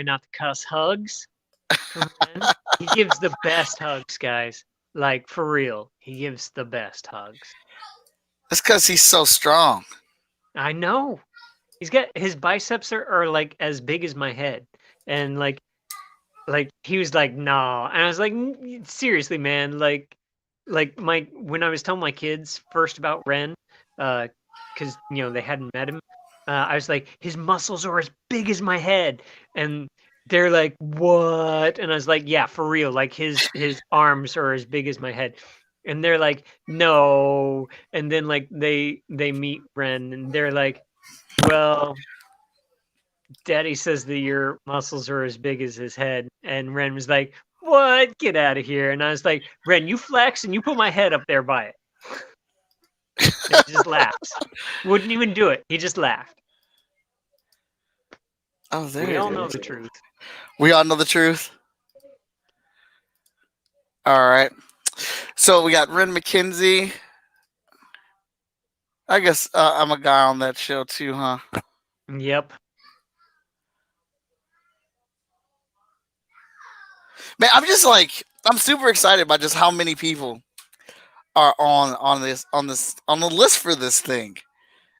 not to cuss hugs from Ren. He gives the best hugs, guys. Like for real. He gives the best hugs. That's because he's so strong. I know. He's got his biceps are like as big as my head. And like he was like, nah. And I was like, seriously, man, like my when I was telling my kids first about Ren, because they hadn't met him, I was like, his muscles are as big as my head, and they're like, what? And I was like, yeah, for real, like his arms are as big as my head, and they're like, no, and then like they meet Ren, and they're like, well. Daddy says that your muscles are as big as his head. And Ren was like, what? Get out of here. And I was like, Ren, you flex and you put my head up there by it. And he just laughs. Wouldn't even do it. He just laughed. Oh, there We it all know is. the truth. We all know the truth. All right. So we got Ren McKenzie. I guess I'm a guy on that show too, huh? Yep. Man, I'm super excited by just how many people are on the list for this thing,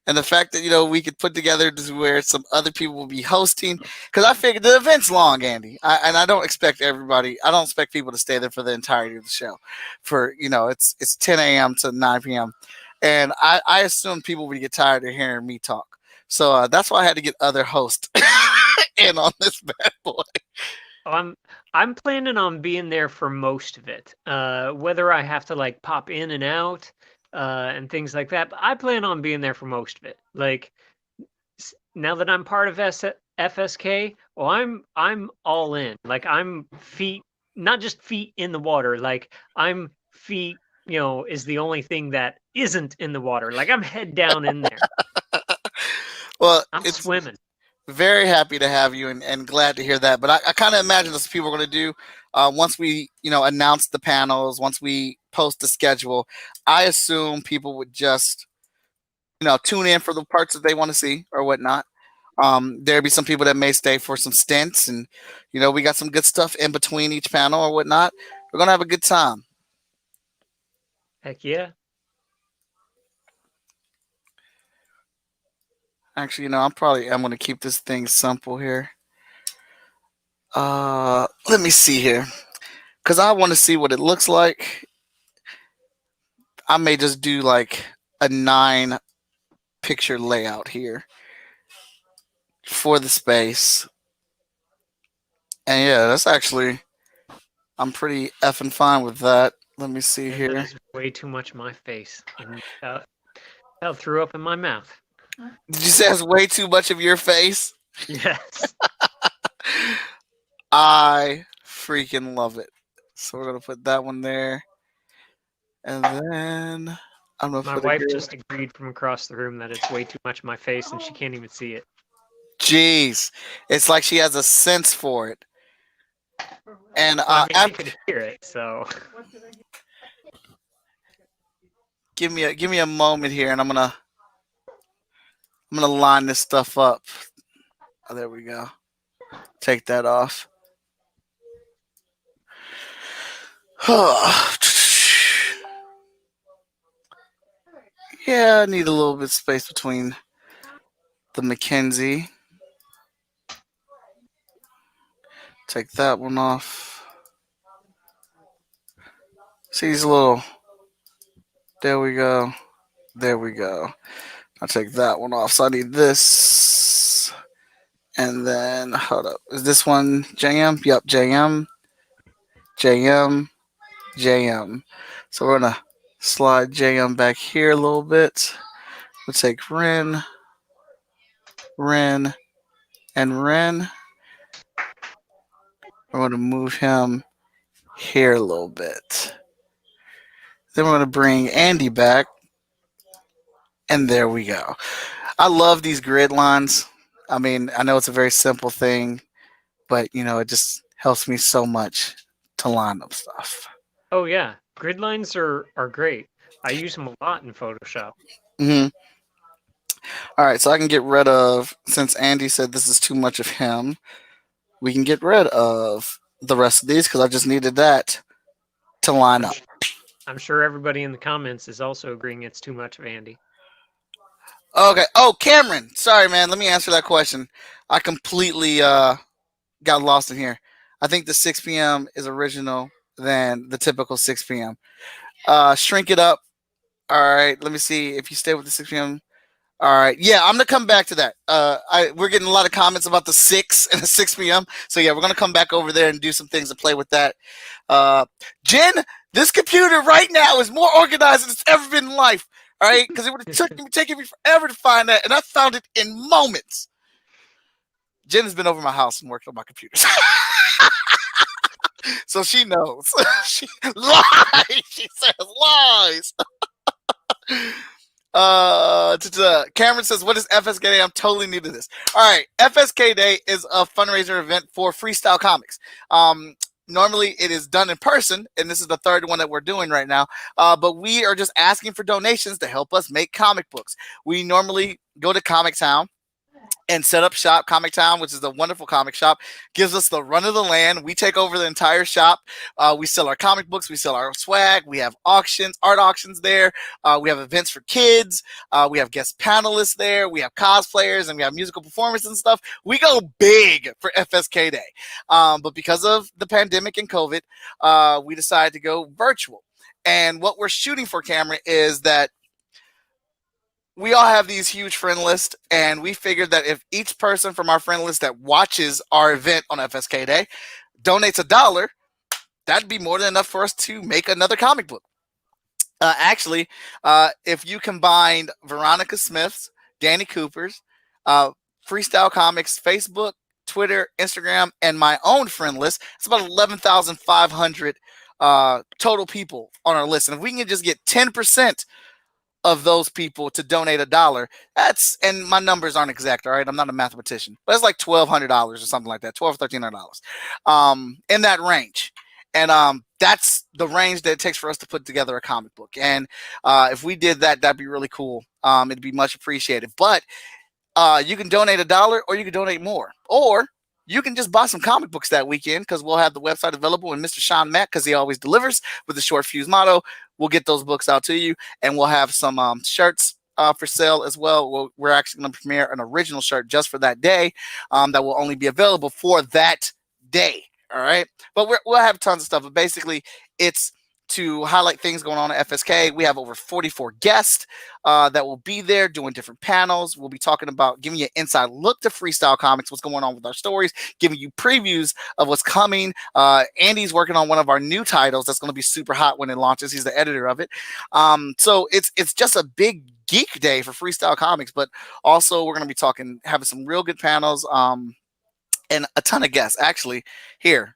and the fact that we could put together this where some other people will be hosting. Because I figured the event's long, Andy, and I don't expect everybody. I don't expect people to stay there for the entirety of the show. For it's 10 a.m. to 9 p.m. And I assume people would get tired of hearing me talk. So that's why I had to get other hosts in on this bad boy. I'm planning on being there for most of it. Whether I have to like pop in and out, and things like that, but I plan on being there for most of it. Like now that I'm part of FSK, well, I'm all in. Like I'm feet, not just feet in the water. Like I'm feet, is the only thing that isn't in the water. Like I'm head down in there. Well, I'm it's swimming. very happy to have you and glad to hear that. But I kind of imagine that's what people are going to do once we, announce the panels, once we post the schedule. I assume people would just, tune in for the parts that they want to see or whatnot. There'll be some people that may stay for some stints, and we got some good stuff in between each panel or whatnot. We're gonna have a good time. Heck yeah. Actually, I'm gonna keep this thing simple here. Let me see here, cause I want to see what it looks like. I may just do like a 9 picture layout here for the space, and yeah, that's actually I'm pretty effing fine with that. Let me see And that here. is way too much of my face. And that threw up in my mouth. Did you say it's way too much of your face? Yes. I freaking love it. So we're gonna put that one there, and then I'm gonna My put it wife here. just agreed from across the room that it's way too much of my face and she can't even see it. Jeez, it's like she has a sense for it. And Well, I mean, I could hear it, so. give me a moment here, and I'm gonna line this stuff up. Oh, there we go. Take that off. Yeah, I need a little bit of space between the Mackenzie. Take that one off. See these little. There we go. There we go. I'll take that one off. So I need this. And then, hold up. Is this one JM? Yep, JM. JM. JM. So we're going to slide JM back here a little bit. We'll take Ren, Ren, and Ren. We're going to move him here a little bit. Then we're going to bring Andy back. And there we go. I love these grid lines. I mean, I know it's a very simple thing, but it just helps me so much to line up stuff. Oh, yeah. Grid lines are great. I use them a lot in Photoshop. Hmm. All right, so I can get rid of, since Andy said this is too much of him, we can get rid of the rest of these because I just needed that to line up. I'm sure everybody in the comments is also agreeing it's too much of Andy. Okay. Oh, Cameron. Sorry, man. Let me answer that question. I completely got lost in here. I think the 6 p.m. is original than the typical 6 p.m. Shrink it up. All right. Let me see if you stay with the 6 p.m. All right. Yeah, I'm gonna come back to that. We're getting a lot of comments about the 6 and the 6 p.m. So yeah, we're gonna come back over there and do some things to play with that. Jen, this computer right now is more organized than it's ever been in life. All right, because it would have taken me forever to find that, and I found it in moments. Jen has been over my house and worked on my computers. So she knows. She lies. She says lies. Cameron says, "What is FSKDAY? I'm totally new to this." All right, FSKDAY is a fundraiser event for freestyle comics. Normally, it is done in person, and this is the third one that we're doing right now. But we are just asking for donations to help us make comic books. We normally go to Comic Town and set up shop. Comic Town, which is a wonderful comic shop, gives us the run of the land. We take over the entire shop. We sell our comic books. We sell our swag. We have auctions, art auctions there. We have events for kids. We have guest panelists there. We have cosplayers, and we have musical performances and stuff. We go big for FSK Day. But because of the pandemic and COVID, we decided to go virtual. And what we're shooting for, Cameron, is that we all have these huge friend lists, and we figured that if each person from our friend list that watches our event on FSK Day donates $1, that'd be more than enough for us to make another comic book. Actually, if you combined Veronica Smith's, Danny Cooper's, Freestyle Comics, Facebook, Twitter, Instagram, and my own friend list, it's about 11,500 total people on our list. And if we can just get 10% of those people to donate $1, and my numbers aren't exact, all right, I'm not a mathematician, but it's like $1,200 or something like that, $1,200 in that range. And that's the range that it takes for us to put together a comic book. And if we did that, that'd be really cool. It'd be much appreciated. But You can donate $1 or you can donate more. Or you can just buy some comic books that weekend because we'll have the website available. And Mr. Sean Mack, because he always delivers with the short fuse motto, we'll get those books out to you. And we'll have some shirts for sale as well. We're actually going to premiere an original shirt just for that day that will only be available for that day. All right. But we'll have tons of stuff. But basically, it's to highlight things going on at FSK. We have over 44 guests that will be there doing different panels. We'll be talking about giving you an inside look to freestyle comics, what's going on with our stories, giving you previews of what's coming. Andy's working on one of our new titles that's going to be super hot when it launches. He's the editor of it. So it's just a big geek day for freestyle comics, but also we're going to be having some real good panels and a ton of guests. Actually, here,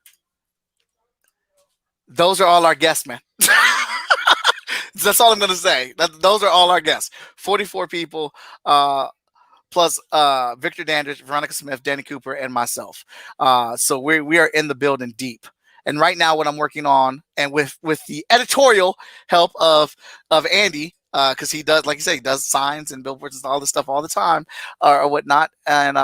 those are all our guests, man. That's all I'm going to say. Those are all our guests. 44 people, plus Victor Dandridge, Veronica Smith, Danny Cooper, and myself. So we are in the building deep. And right now, what I'm working on, and with the editorial help of Andy, because he does, like you say, he does signs and billboards and all this stuff all the time, or whatnot. And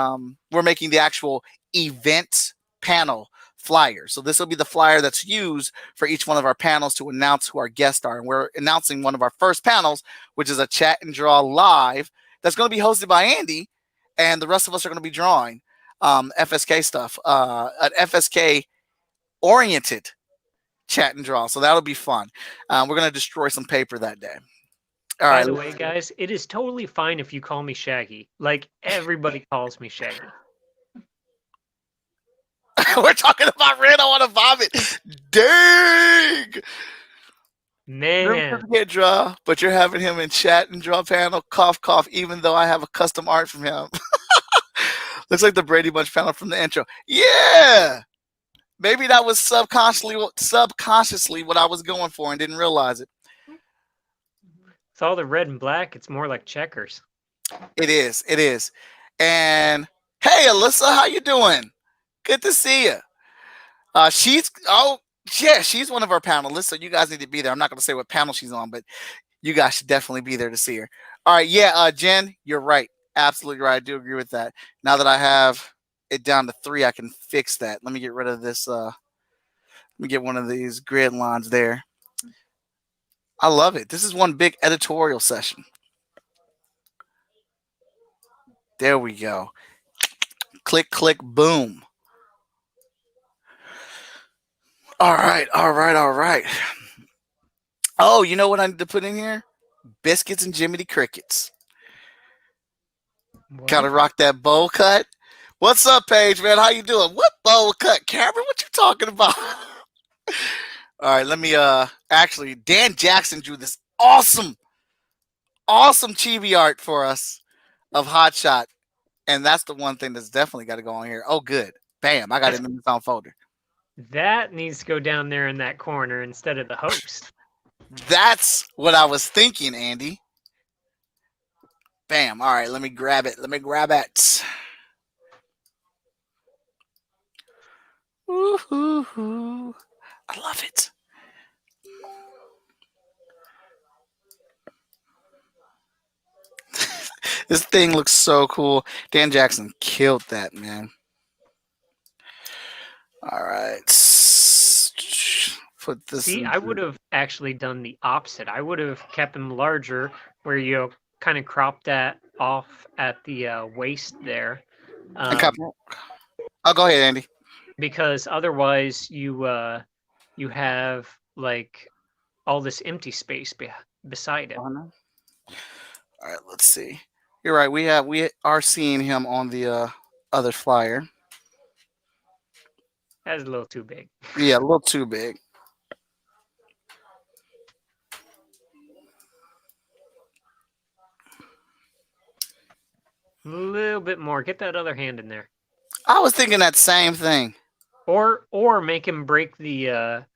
we're making the actual event panel flyer. So this will be the flyer that's used for each one of our panels to announce who our guests are. And we're announcing one of our first panels, which is a chat and draw live that's going to be hosted by Andy, and the rest of us are going to be drawing FSK stuff, an FSK oriented chat and draw. So that'll be fun. We're going to destroy some paper that day. All By right. the way, guys, it is totally fine if you call me Shaggy. Like, everybody calls me Shaggy. We're talking about Red. I want to vomit. Dang. Man. Can't draw, but you're having him in chat and draw panel. Cough, cough. Even though I have a custom art from him. Looks like the Brady Bunch panel from the intro. Yeah. Maybe that was subconsciously what I was going for and didn't realize it. It's all the red and black. It's more like checkers. It is. It is. And hey, Alyssa, how you doing? Good to see you. She's one of our panelists, so you guys need to be there. I'm not going to say what panel she's on, but you guys should definitely be there to see her. All right, yeah, Jen, you're right. Absolutely right. I do agree with that. Now that I have it down to 3, I can fix that. Let me get rid of this. Let me get one of these grid lines there. I love it. This is one big editorial session. There we go. Click, click, boom. All right, all right, all right. Oh, you know what I need to put in here? Biscuits and Jiminy Crickets. Gotta rock that bowl cut. What's up, Paige, man? How you doing? What bowl cut, Cameron? What you talking about? All right, let me actually, Dan Jackson drew this awesome chibi art for us of Hot Shot. And that's the one thing that's definitely got to go on here. Oh, good. Bam, I got it in the sound folder. That needs to go down there in that corner instead of the host. That's what I was thinking, Andy. Bam. All right, let me grab it. Woo-hoo-hoo. I love it. This thing looks so cool. Dan Jackson killed that, man. All right. Put this. See, I would have actually done the opposite. I would have kept them larger, where you kind of crop that off at the waist there. Oh, go ahead, Andy. Because otherwise, you have like all this empty space beside it. All right, let's see. You're right. We are seeing him on the other flyer. That's a little too big. Yeah, a little too big. A little bit more. Get that other hand in there. I was thinking that same thing. Or make him break the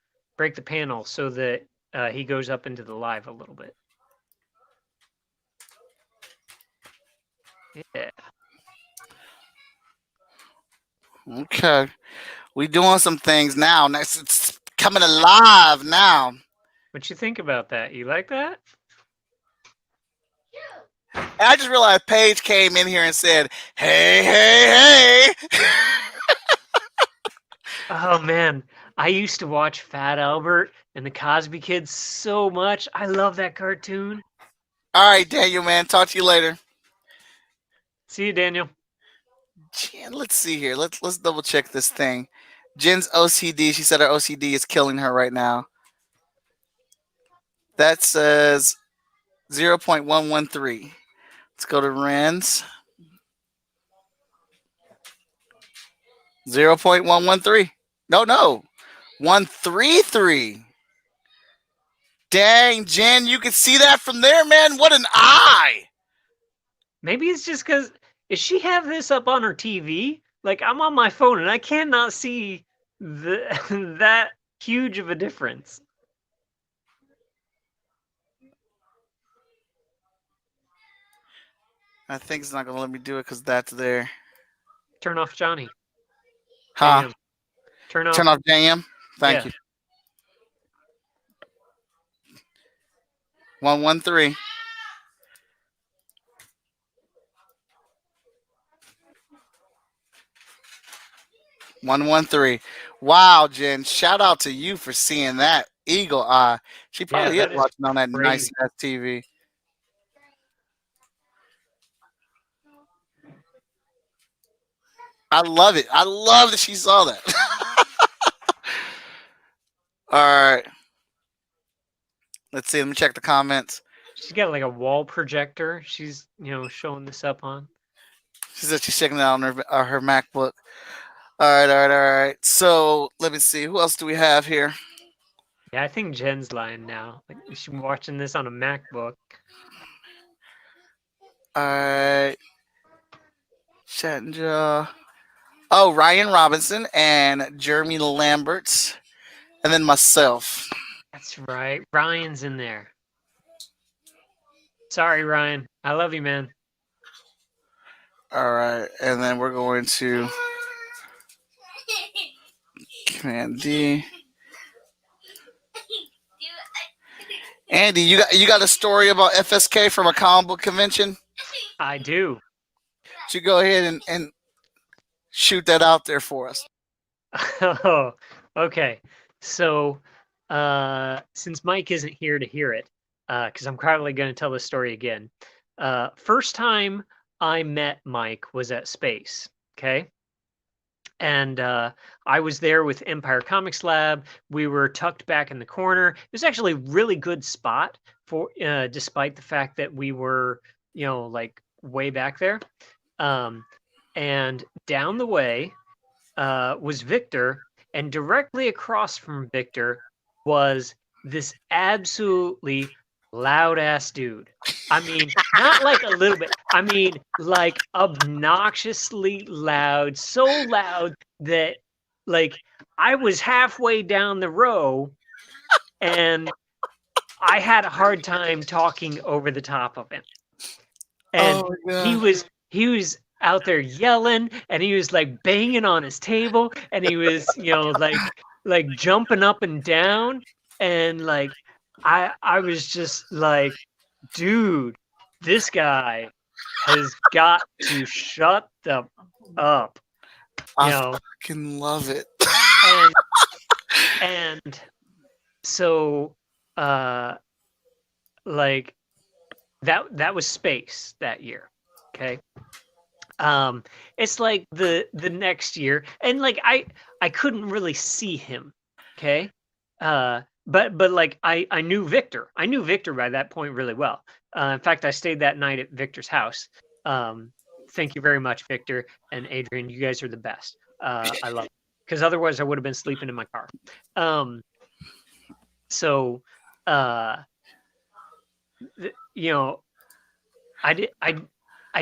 panel so that he goes up into the live a little bit. Yeah. Okay. We doing some things now. Next, it's coming alive now. What you think about that? You like that? And I just realized Paige came in here and said, "Hey, hey, hey." Oh man, I used to watch Fat Albert and the Cosby Kids so much. I love that cartoon. All right, Daniel, man. Talk to you later. See you, Daniel. Jen, let's see here. Let's double check this thing. Jen's OCD. She said her OCD is killing her right now. That says 0.113. Let's go to Ren's. 0.113. No. 133. Dang, Jen, you can see that from there, man. What an eye. Maybe it's just because does she have this up on her TV? Like I'm on my phone and I cannot see the that huge of a difference. I think it's not going to let me do it because that's there. Turn off Johnny. Huh? JM. Turn off. Turn off JM. Thank Yeah. you. 113. 113. Wow, Jen. Shout out to you for seeing that eagle eye. She Yeah, probably is that is watching on that nice crazy. ass TV. I love it. I love that she saw that. All right. Let's see. Let me check the comments. She's got like a wall projector. She's, showing this up on. She said she's checking it out on her MacBook. All right. So let me see. Who else do we have here? Yeah, I think Jen's lying now. Like she's watching this on a MacBook. All right. Chattanjah. Oh, Ryan Robinson and Jeremy Lamberts, and then myself. That's right. Ryan's in there. Sorry, Ryan. I love you, man. All right, and then we're going to Command D. Andy, you got a story about FSK from a comic book convention? I do. You go ahead and shoot that out there for us. Oh, okay. So, since Mike isn't here to hear it, because I'm probably going to tell this story again. First time I met Mike was at Space. Okay. And I was there with Empire Comics Lab. We were tucked back in the corner. It was actually a really good spot for, despite the fact that we were, like way back there. And down the way was Victor, and directly across from Victor was this absolutely loud ass dude. I mean, not like a little bit. I mean, like obnoxiously loud, so loud that like I was halfway down the row and I had a hard time talking over the top of him. And Oh my he god. was out there yelling and he was like banging on his table and he was, like jumping up and down and like I was just like, dude, this guy has got to shut the up, I fucking love it. and and so like that was Space that year. Okay. It's like the next year, and like I couldn't really see him. Okay. But like I knew Victor. I knew Victor by that point really well. In fact, I stayed that night at Victor's house. Thank you very much, Victor and Adrian. You guys are the best. I love it. Because otherwise I would have been sleeping in my car. So I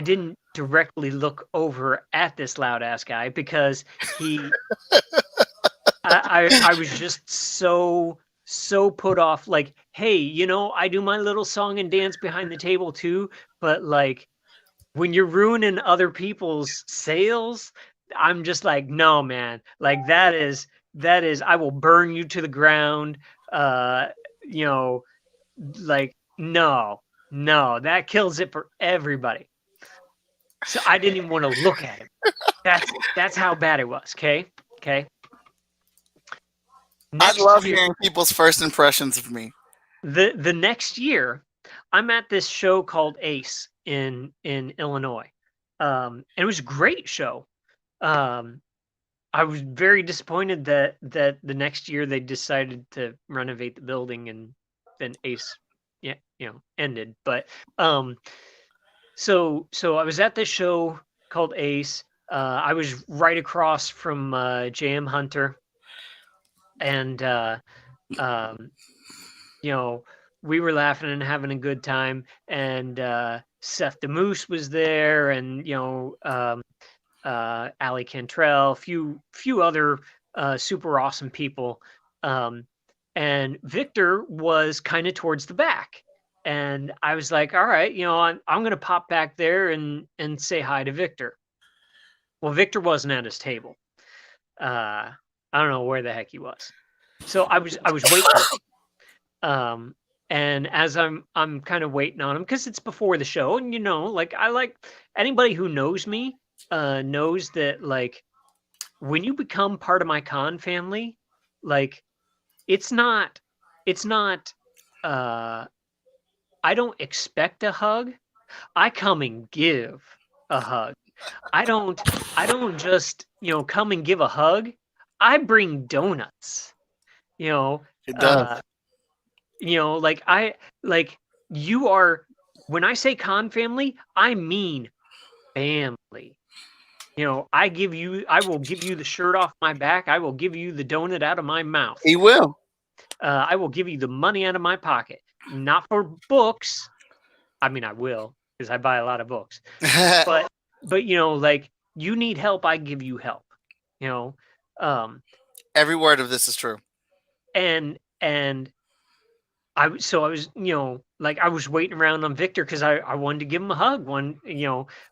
didn't directly look over at this loud ass guy because I was just so put off. Like, hey, I do my little song and dance behind the table too, but like when you're ruining other people's sales, I'm just like, no, man. Like that is I will burn you to the ground. You know, like no, No, that kills it for everybody. So I didn't even want to look at him. That's how bad it was. Okay. I Next love year, hearing people's first impressions of me. the next year, I'm at this show called Ace in Illinois. And it was a great show. Um, I was very disappointed that the next year they decided to renovate the building and then Ace, yeah, ended. But um, so I was at this show called Ace. I was right across from JM Hunter, and um, you know, we were laughing and having a good time. And Seth the Moose was there, and Ali Cantrell, few other super awesome people. Um, and Victor was kind of towards the back. And I was like, all right, I'm gonna pop back there and say hi to Victor. Well, Victor wasn't at his table. I don't know where the heck he was. So I was waiting on him. And as I'm kind of waiting on him because it's before the show, and like I like anybody who knows me knows that like when you become part of my con family, like it's not it's not uh I don't expect a hug. I come and give a hug. I don't I don't just, come and give a hug. I bring donuts. You know, It does. uh like like you are when I say con family, I mean family. I will give you the shirt off my back. I will give you the donut out of my mouth. He will. I will give you the money out of my pocket. Not for books. I mean, I will because I buy a lot of books. But like you need help, I give you help. You know, um, Every word of this is true. and so I was, like I was waiting around on Victor because I wanted to give him a hug.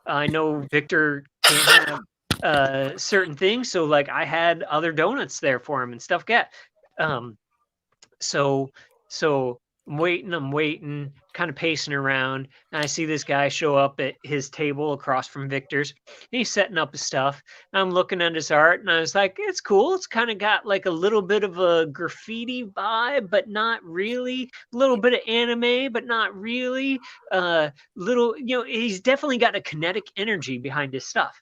I know Victor can't have certain things, so like I had other donuts there for him and stuff. Um, so so I'm waiting, kind of pacing around, and I see this guy show up at his table across from Victor's. And he's setting up his stuff. And I'm looking at his art, and I was like, "It's cool. It's kind of got like a little bit of a graffiti vibe, but not really. A little bit of anime, but not really. Little, he's definitely got a kinetic energy behind his stuff."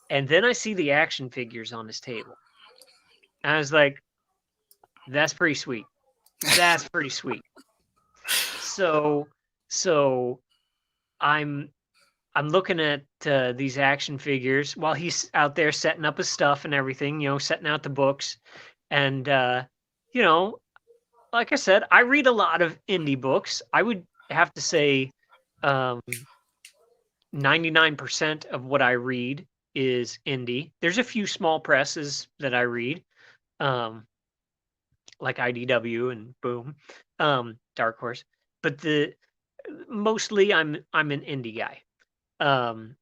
And then I see the action figures on his table. And I was like, "That's pretty sweet. That's pretty sweet." So so I'm I'm looking at these action figures while he's out there setting up his stuff and everything, setting out the books. And you know, like I said, I read a lot of indie books. I would have to say 99% of what I read is indie. There's a few small presses that I read, um, like IDW and Boom, Dark Horse. But the mostly I'm an indie guy. Um,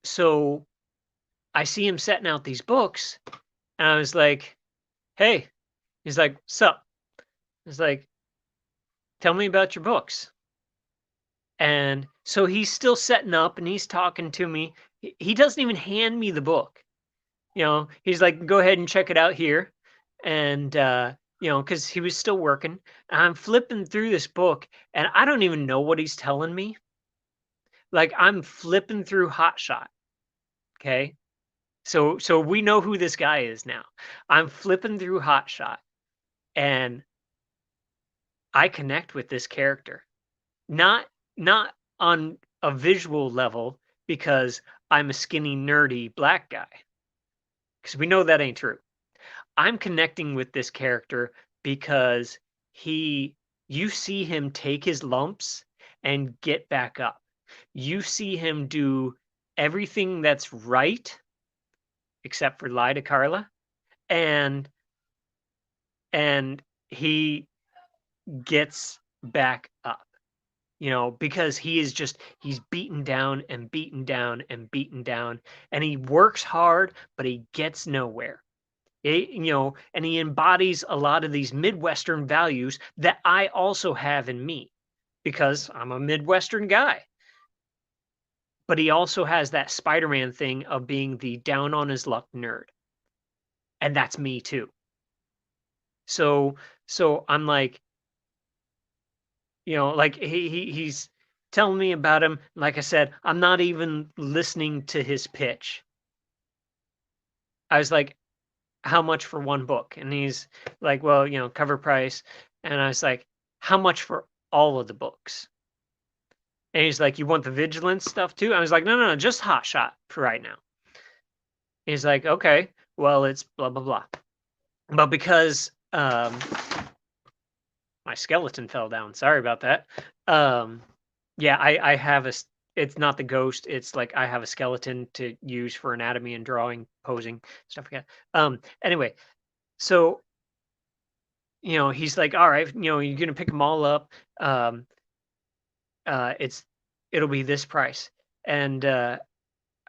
so I see him setting out these books, and I was like, "Hey," he's like, "Sup?" He's like, "Tell me about your books." And so he's still setting up, and he's talking to me. He doesn't even hand me the book. He's like, "Go ahead and check it out here," and because he was still working. And I'm flipping through this book, and I don't even know what he's telling me. Like I'm flipping through Hot Shot. Okay. So we know who this guy is now. I'm flipping through Hot Shot and I connect with this character. Not on a visual level because I'm a skinny nerdy black guy. Cuz we know that ain't true. I'm connecting with this character because you see him take his lumps and get back up. You see him do everything that's right except for lie to Carla, and and he gets back up, because he's beaten down and beaten down and beaten down, and he works hard, but he gets nowhere. And he embodies a lot of these Midwestern values that I also have in me. because I'm a Midwestern guy. But he also has that Spider-Man thing of being the down on his luck nerd. And that's me too. So I'm like, like he's telling me about him. Like I said, I'm not even listening to his pitch. I was like, how much for one book? And he's like, well, cover price. And I was like, how much for all of the books? And he's like, you want the vigilance stuff too? I was like, no, just Hot Shot for right now. He's like, okay, well, it's blah, blah, blah. But because my skeleton fell down, sorry about that. Yeah, I have it's not the ghost. It's like I have a skeleton to use for anatomy and drawing, posing, stuff like that. Anyway, so he's like, all right, you're gonna pick them all up. It's it'll be this price, and I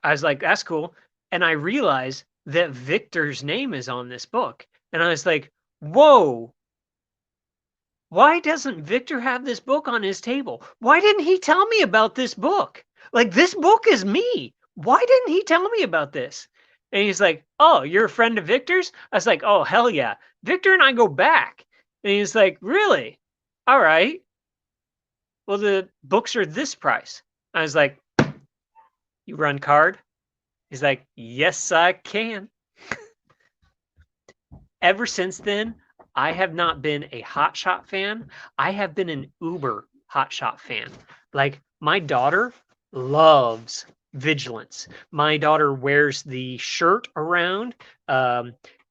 was like, that's cool. And I realized that Victor's name is on this book, and I was like, whoa. Why doesn't Victor have this book on his table? Why didn't he tell me about this book? Like, this book is me. Why didn't he tell me about this? And he's like, oh, you're a friend of Victor's? I was like, oh, hell yeah. Victor and I go back. And he's like, really? All right. Well, the books are this price. I was like, you run card? He's like, yes, I can. Ever since then, I have not been a Hot Shot fan. I have been an uber Hot Shot fan. Like, my daughter loves Vigilance. My daughter wears the shirt around.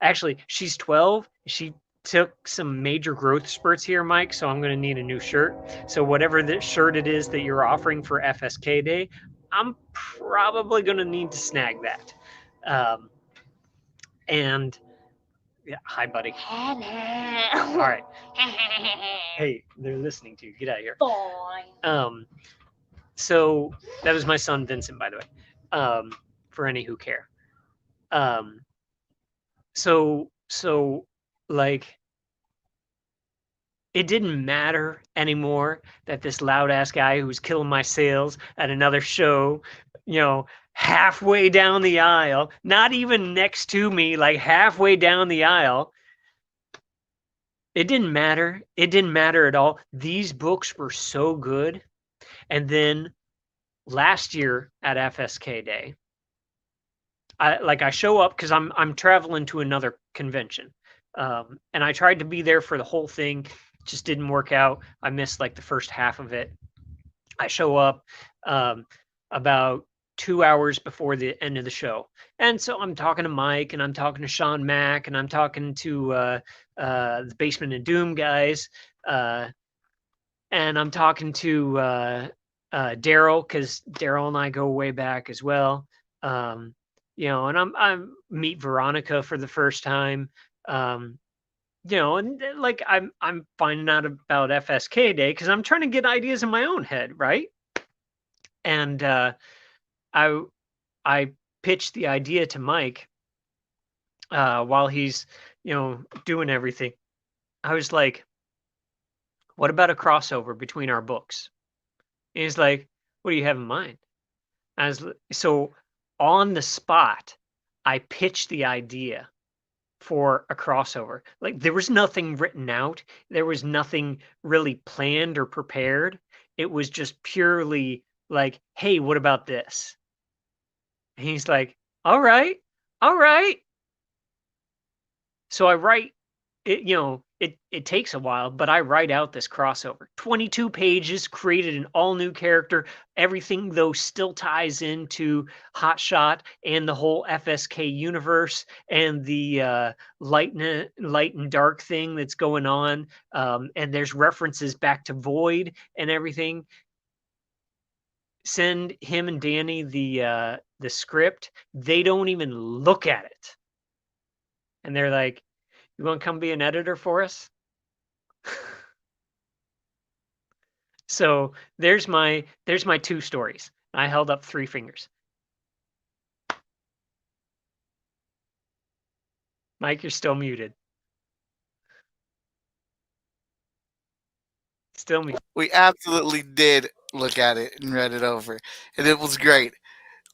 Actually, she's 12. She took some major growth spurts here, Mike, so I'm going to need a new shirt. So whatever the shirt it is that you're offering for FSK Day, I'm probably going to need to snag that. And yeah, hi, buddy. All right. Hey, they're listening to you. Get out of here. Fine. So that was my son Vincent, by the way. For any who care. So like it didn't matter anymore that this loud ass guy who was killing my sales at another show, halfway down the aisle, not even next to me, like halfway down the aisle. It didn't matter. It didn't matter at all. These books were so good. And then last year at FSK Day, I show up because I'm traveling to another convention, and I tried to be there for the whole thing, just didn't work out. I missed like the first half of it. I show up about 2 hours before the end of the show, and so I'm talking to Mike, and I'm talking to Sean Mack, and I'm talking to the Basement of Doom guys, and I'm talking to Daryl because Daryl and I go way back as well. And I'm meet Veronica for the first time. And like I'm finding out about FSK Day because I'm trying to get ideas in my own head, right? And I pitched the idea to Mike while he's doing everything. I was like, "What about a crossover between our books?" And he's like, "What do you have in mind?" So on the spot, I pitched the idea for a crossover. Like there was nothing written out. There was nothing really planned or prepared. It was just purely like, hey, what about this? And he's like, all right, all right. So I write it, it takes a while, but I write out this crossover. 22 pages, created an all new character. Everything, though, still ties into Hot Shot and the whole FSK universe and the light and dark thing that's going on. And there's references back to Void and everything. Send him and Danny the script. They don't even look at it. And they're like, you want to come be an editor for us? So there's my two stories. I held up 3 fingers. Mike, you're still muted. Still me. We absolutely did look at it and read it over, and it was great.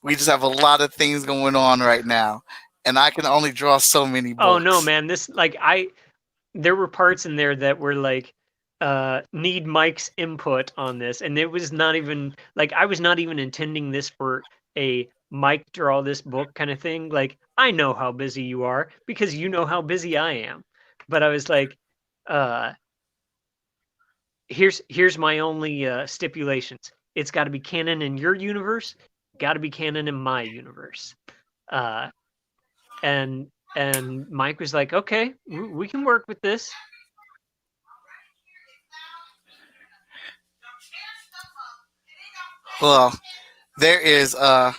We just have a lot of things going on right now, and I can only draw so many Oh no, books. man. This like I there were parts in there that were like need Mike's input on this, and it was not even like I was not even intending this for a Mike draw this book kind of thing. Like I know how busy you are because you know how busy I am. But I was like, uh here's my only stipulations. It's got to be canon in your universe, got to be canon in my universe. Uh and Mike was like, "Okay, we can work with this." Well, there is I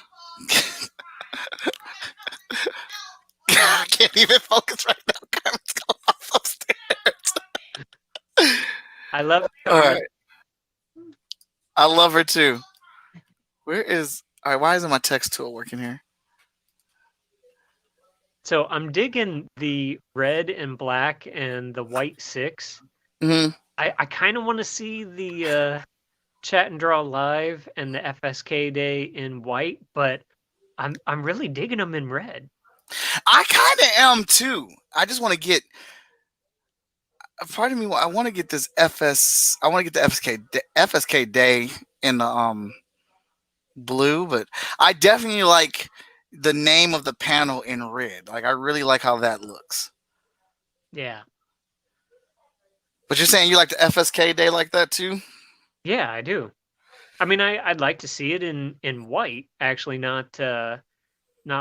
can't even focus right now. Carmen's going off upstairs. I love All Carmen. right, I love her too. Where is? All right, why isn't my text tool working here? So I'm digging the red and black and the white six. Hmm. I kind of want to see the chat and draw live and the FSK day in white, but I'm really digging them in red. I kind of am too. I just want to get. Part of me, I want to get this FS. I want to get the FSK day in the blue, but I definitely like the name of the panel in red. Like I really like how that looks. Yeah, But you're saying you like the FSK day like that too? yeah, I do. I mean, I'd like to see it in white, actually, not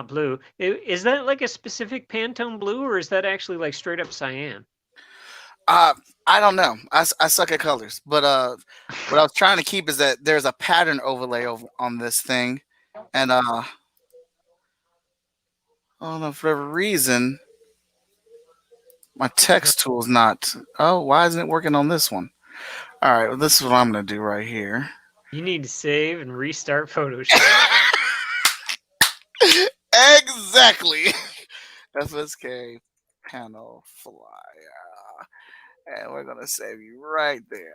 blue. Is that like a specific Pantone blue, or is that actually like straight up cyan? Uh, I don't know. I suck at colors, but what I was trying to keep is that there's a pattern overlay on this thing, and I don't know for whatever reason my text tool is not. Oh, why isn't it working on this one? All right, well, this is what I'm gonna do right here. You need to save and restart Photoshop. Exactly. FSK panel flyer, and we're gonna save you right there.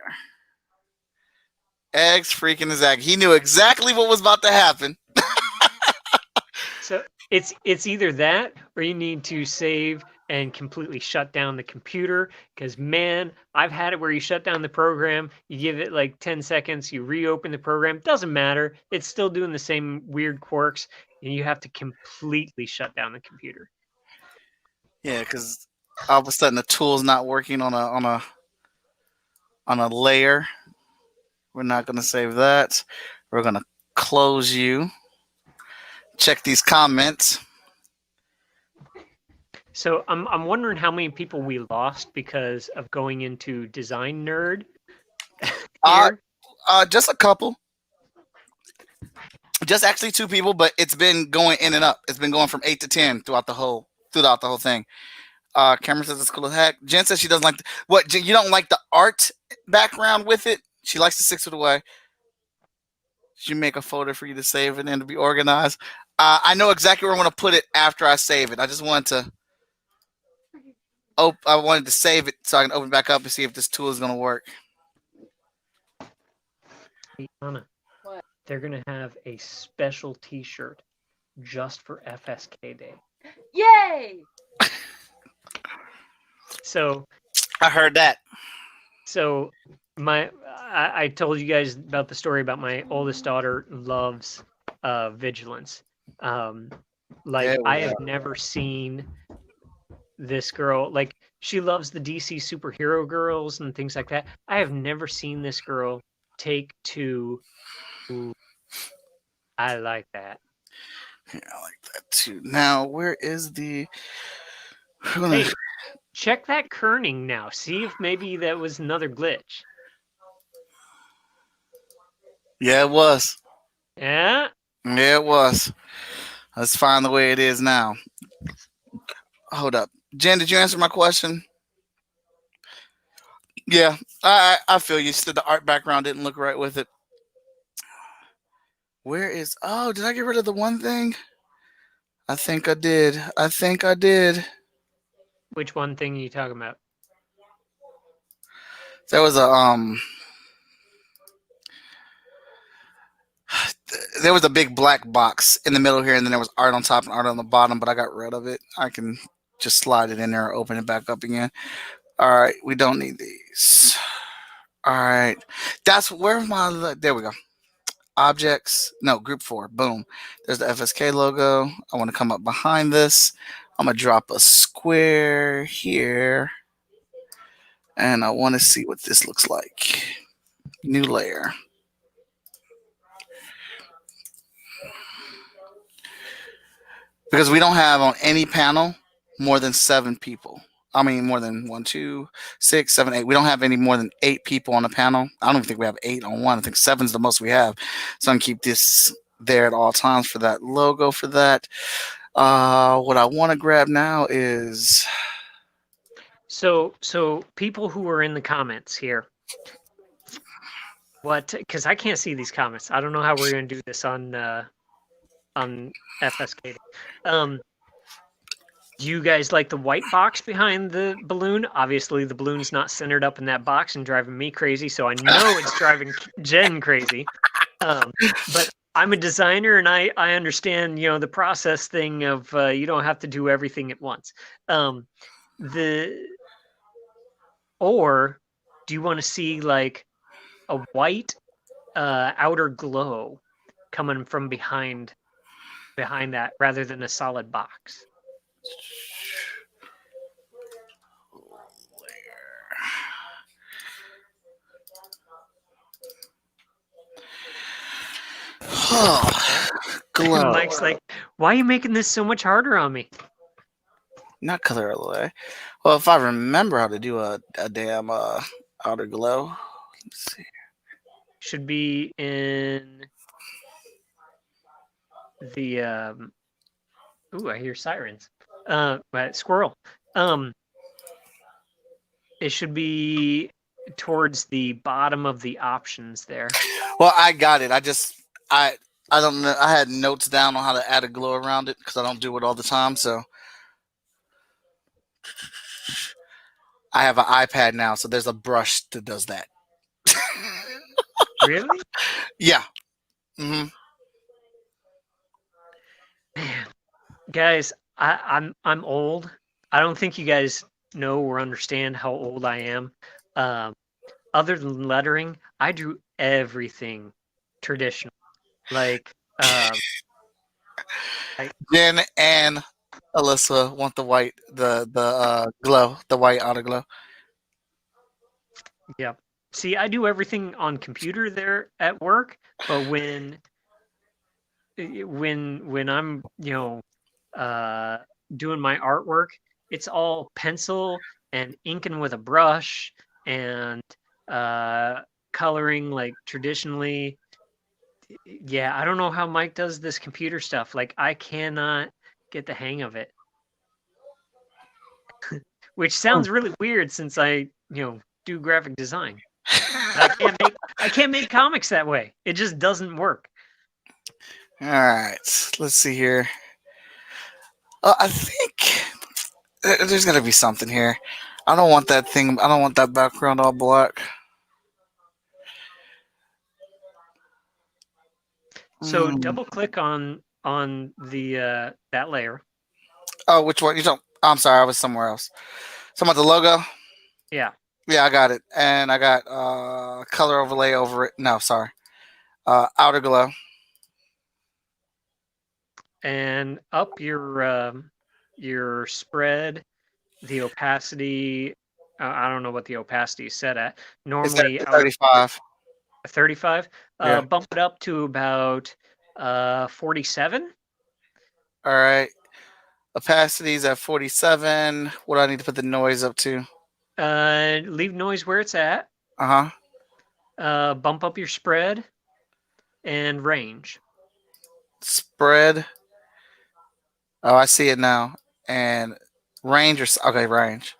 Eggs freaking Zach. He knew exactly what was about to happen. So it's either that or you need to save and completely shut down the computer because man, I've had it where you shut down the program, you give it like 10 seconds, you reopen the program, doesn't matter, it's still doing the same weird quirks, and you have to completely shut down the computer. Yeah, because all of a sudden the tool's not working on a layer. We're not gonna save that. We're gonna close you. Check these comments. So I'm wondering how many people we lost because of going into design nerd Uh, here. just a couple. Just actually two people, but it's been going in and up. It's been going from 8 to 10 throughout the whole thing. Cameron says it's cool as heck. Jen says she doesn't like what Jen, you don't like the art background with it. She likes the 6 foot away. She make a folder for you to save it and to be organized. I know exactly where I'm going to put it after I save it. I just wanted to. I wanted to save it so I can open it back up and see if this tool is going to work. Hey, Anna, What? they're gonna have a special T-shirt just for FSK Day. Yay! So I heard that. so I told you guys about the story about my oldest daughter loves vigilance. Um, Yeah, like I well, have never seen this girl like she loves the DC superhero girls and things like that. I have never seen this girl take to "Ooh, I like that." yeah, I like that too. Now, where is the? We're gonna, Hey, check that kerning now. See if maybe that was another glitch. yeah, it was. Yeah. Yeah, it was. Let's find the way it is now. Hold up, Jen. Did you answer my question? Yeah, I feel you. Said the art background didn't look right with it. Where is? Oh, did I get rid of the one thing? I think I did. I think I did. Which one thing are you talking about? There was a there was a big black box in the middle here, and then there was art on top and art on the bottom, but I got rid of it. I can just slide it in there or open it back up again. All right, we don't need these. All right, that's where my there we go. Objects, no, group 4. Boom. There's the FSK logo. I want to come up behind this. I'm gonna drop a square here, and I want to see what this looks like. New layer. Because we don't have on any panel more than 7 people. I mean, more than 1, 2, 6, 7, 8. We don't have any more than 8 people on the panel. I don't even think we have 8 on one. I think 7's the most we have. So I'm gonna keep this there at all times for that logo. For that, what I want to grab now is So people who are in the comments here, what? Because I can't see these comments. I don't know how we're going to do this on FSK. Do you guys like the white box behind the balloon? Obviously, the balloon's not centered up in that box and driving me crazy, so I know it's driving Jen crazy. But I'm a designer, and I understand, the process thing of you don't have to do everything at once. Or do you want to see like a white outer glow coming from behind that rather than a solid box? glow. Mike's like, why are you making this so much harder on me? Not color overlay. Well, if I remember how to do a damn outer glow. Let's see. Should be in the ooh, I hear sirens. But squirrel. It should be towards the bottom of the options there. Well, I got it. I don't know. I had notes down on how to add a glow around it because I don't do it all the time. So I have an iPad now, so there's a brush that does that. Really? Yeah. Mm-hmm. Man, guys, I'm old. I don't think you guys know or understand how old I am. Other than lettering, I drew everything traditional. Like Jen and Alyssa want the white, the glow, the white outer glow. yeah. See, I do everything on computer there at work, but when I'm, doing my artwork, it's all pencil and inking with a brush and coloring like traditionally. Yeah, I don't know how Mike does this computer stuff. Like, I cannot get the hang of it. Which sounds really weird since I, do graphic design. But I can't make comics that way. It just doesn't work. All right, let's see here. I think there's gonna be something here. I don't want that thing. I don't want that background all black. So double click on the that layer. Oh, which one? You don't. I'm sorry, I was somewhere else. Talking about the logo. Yeah. Yeah, I got it, and I got color overlay over it. No, sorry, outer glow. And up your spread, the opacity. I don't know what the opacity is set at. Normally, it's at 35. 35. Yeah. Bump it up to about 47. All right. Opacity's at 47. What do I need to put the noise up to? Leave noise where it's at. Bump up your spread and range. Spread. Oh, I see it now. And range or okay, range.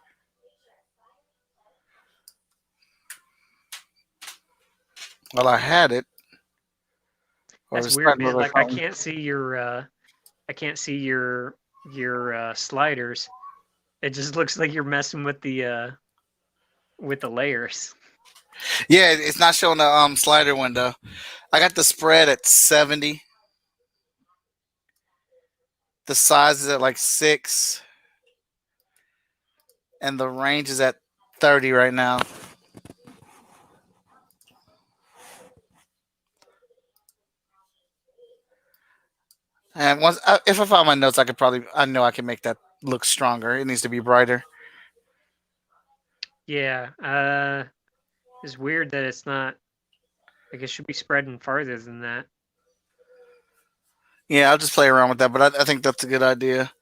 Well, I had it. That's weird, man. Like, I can't see your sliders. It just looks like you're messing with the layers. Yeah, it's not showing the slider window. I got the spread at 70. The size is at like 6, and the range is at 30 right now. And once, if I find my notes, I know I can make that look stronger. It needs to be brighter. Yeah. It's weird that it's not. Like it should be spreading farther than that. Yeah, I'll just play around with that, but I think that's a good idea.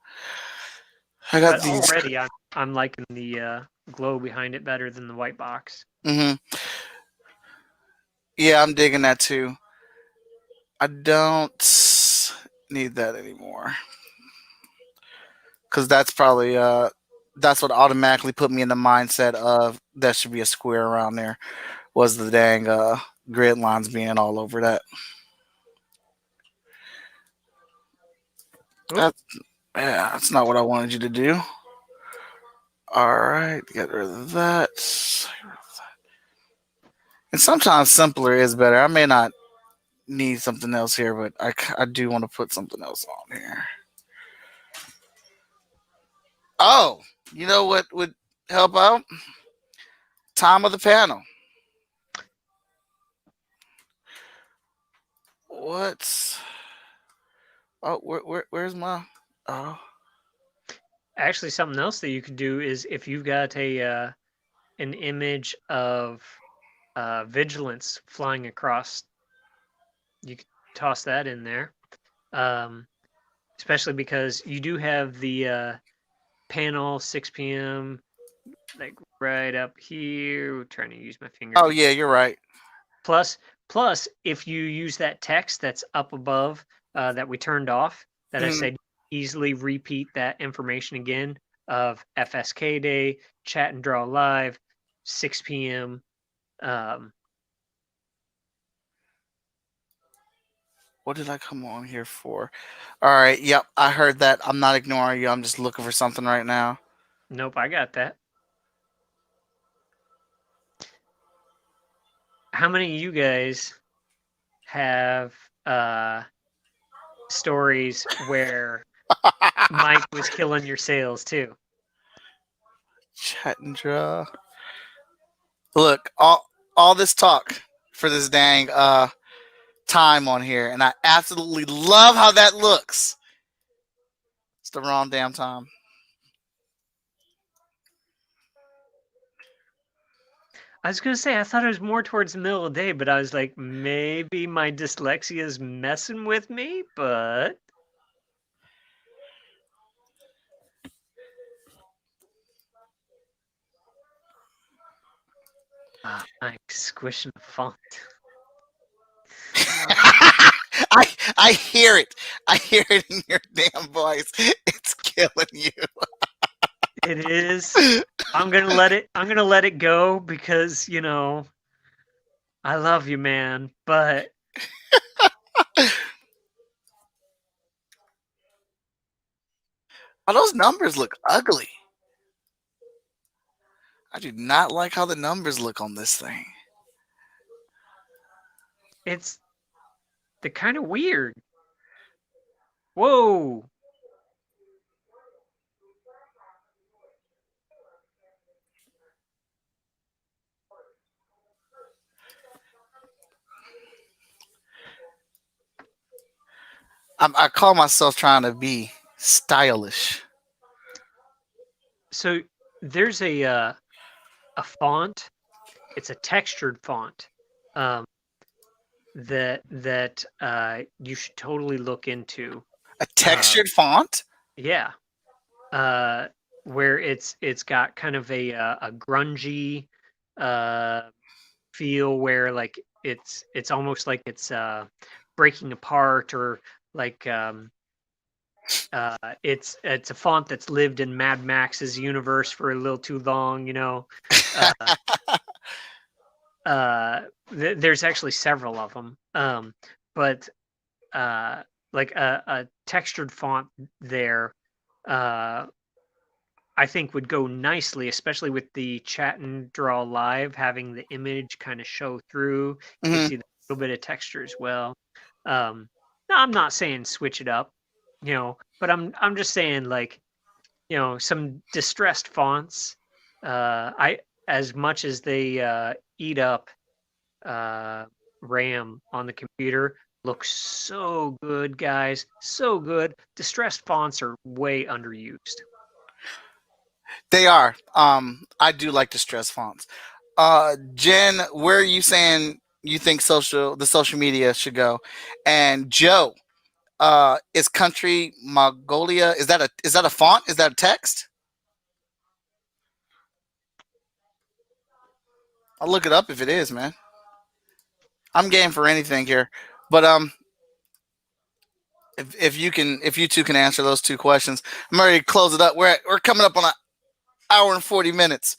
I got But these. already I'm liking the glow behind it better than the white box. Hmm. Yeah, I'm digging that too. I don't need that anymore because that's what automatically put me in the mindset of that should be a square around there. Was the dang grid lines being all over that? Oop. That's Yeah, that's not what I wanted you to do. All right, get rid of that. And sometimes simpler is better. I may not need something else here, but I do want to put something else on here. Oh, you know what would help out? Time of the panel. What's where's my oh Actually, something else that you could do is if you've got a an image of vigilance flying across, you could toss that in there. Um, Especially because you do have the panel 6 p.m. like right up here. Trying to use my finger. oh yeah, you're right. Plus, plus, if you use that text that's up above that we turned off, that I Mhm. said easily repeat that information again of FSK Day, chat and draw live, 6 p.m. Um, What did I come on here for? All right, yep, I heard that. I'm not ignoring you. I'm just looking for something right now. nope, I got that. How many of you guys have stories where Mike was killing your sales too? Chat and draw. Look, all this talk for this dang time on here, and I absolutely love how that looks. It's the wrong damn time. I was gonna say I thought it was more towards the middle of the day, but I was like, maybe my dyslexia is messing with me, but I'm squishing the font. I I hear it. I hear it in your damn voice. It's killing you. It is. I'm gonna let it go because, I love you, man, but Oh, those numbers look ugly. I do not like how the numbers look on this thing. it's they're kind of weird. Whoa. I call myself trying to be stylish. So there's a font. It's a textured font. Um that you should totally look into. A Uh textured font? yeah. Uh where it's got kind of a grungy uh feel where like it's almost like it's breaking apart or like it's a font that's lived in Mad Max's universe for a little too long. Uh there's actually several of them. But like a textured font there uh I think would go nicely, especially with the chat and draw live, having the image kind of show through, Hmm. gives you a little bit of texture as well. No, I'm not saying switch it up, But I'm just saying, like, some distressed fonts. I As much as they eat up uh, RAM on the computer, looks so good, guys, so good. Distressed fonts are way underused. They are. I do like distress fonts. Jen, where are you saying you think the social media should go? And Joe, is country Mongolia? Is that a font? Is that a text? I'll look it up if it is, man. I'm game for anything here. But if you two can answer those two questions, I'm ready to close it up. We're coming up on an hour and 40 minutes.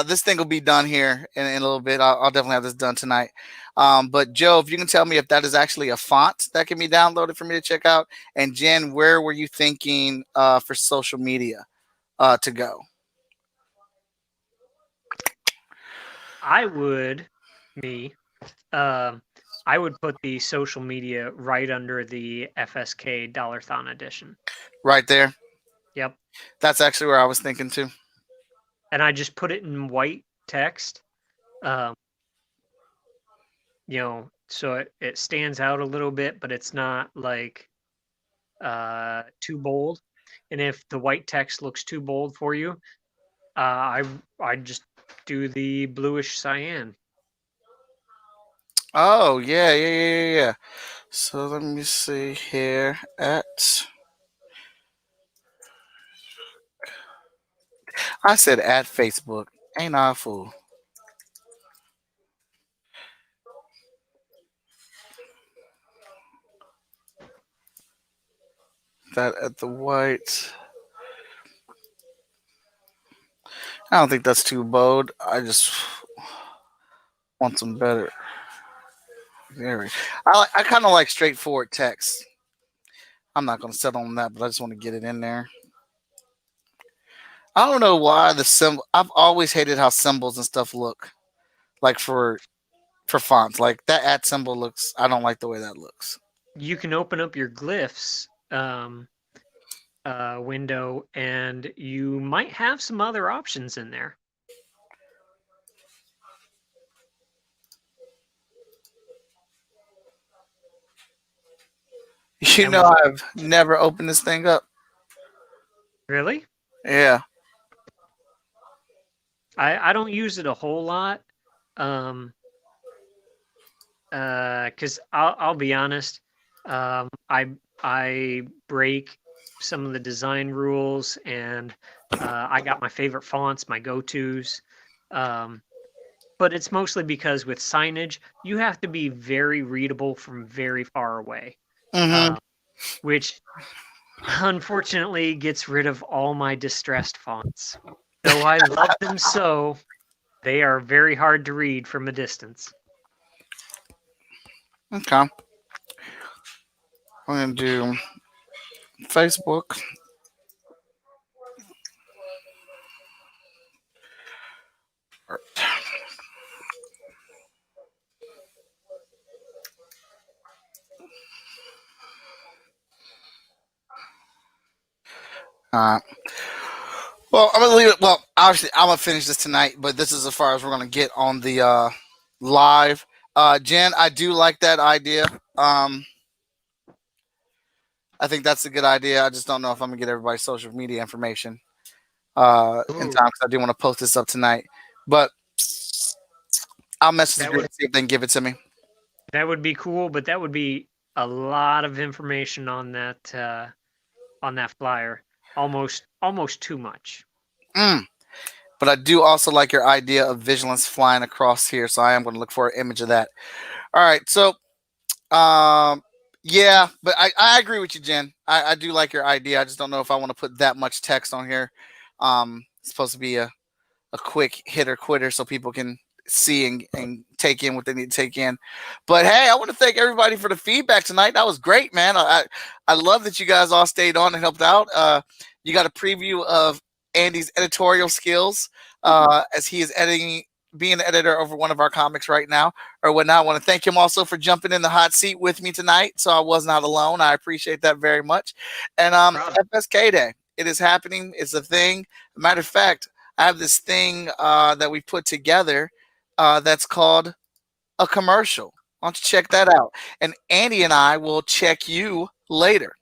This thing will be done here in a little bit. I'll definitely have this done tonight. But Joe, if you can tell me if that is actually a font that can be downloaded for me to check out, and Jen, where were you thinking for social media to go? I would, me, um, I would put the social media right under the FSK Dollarthon edition. Right there. Yep. That's actually where I was thinking too. And I just put it in white text, um, so it stands out a little bit, but it's not like too bold. And if the white text looks too bold for you, I just do the bluish cyan. Oh yeah. So let me see here at. I said at Facebook. Ain't I a fool? That at the white. I don't think that's too bold. I just want some better. I kind of like straightforward text. I'm not going to settle on that, but I just want to get it in there. I don't know why the symbol. I've always hated how symbols and stuff look. Like for fonts, like that at symbol looks. I don't like the way that looks. You can open up your glyphs window, and you might have some other options in there. You And know, I've never opened this thing up. really, Yeah. I don't use it a whole lot, um, because I'll be honest, I break some of the design rules, and I got my favorite fonts, my go-tos. Um, but it's mostly because with signage, you have to be very readable from very far away, Mm-hmm. um, which unfortunately gets rid of all my distressed fonts. Though I love them so, they are very hard to read from a distance. Okay. I'm gonna do Facebook. All right. Well, I'm gonna leave it. Well, obviously, I'm gonna finish this tonight, but this is as far as we're gonna get on the live. Jen, I do like that idea. I think that's a good idea. I just don't know if I'm gonna get everybody's social media information in Ooh, time because I do want to post this up tonight. But I'll message the that group would and see if they can give it to me. that would be cool, but that would be a lot of information on that flyer. Almost too much. Mm. But I do also like your idea of vigilance flying across here, so I am going to look for an image of that. All right, so yeah, but I agree with you, Jen. I do like your idea. I just don't know if I want to put that much text on here. It's supposed to be a quick hitter quitter so people can see and take in what they need to take in. But hey, I want to thank everybody for the feedback tonight. That was great, man. I love that you guys all stayed on and helped out. You got a preview of Andy's editorial skills as he is editing being the editor over one of our comics right now or whatnot. I want to thank him also for jumping in the hot seat with me tonight, so I was not alone. I appreciate that very much. And FSK Day, it is happening. It's a thing. Matter of fact, I have this thing that we put together that's called a commercial. Why don't you check that out? And Andy and I will check you later.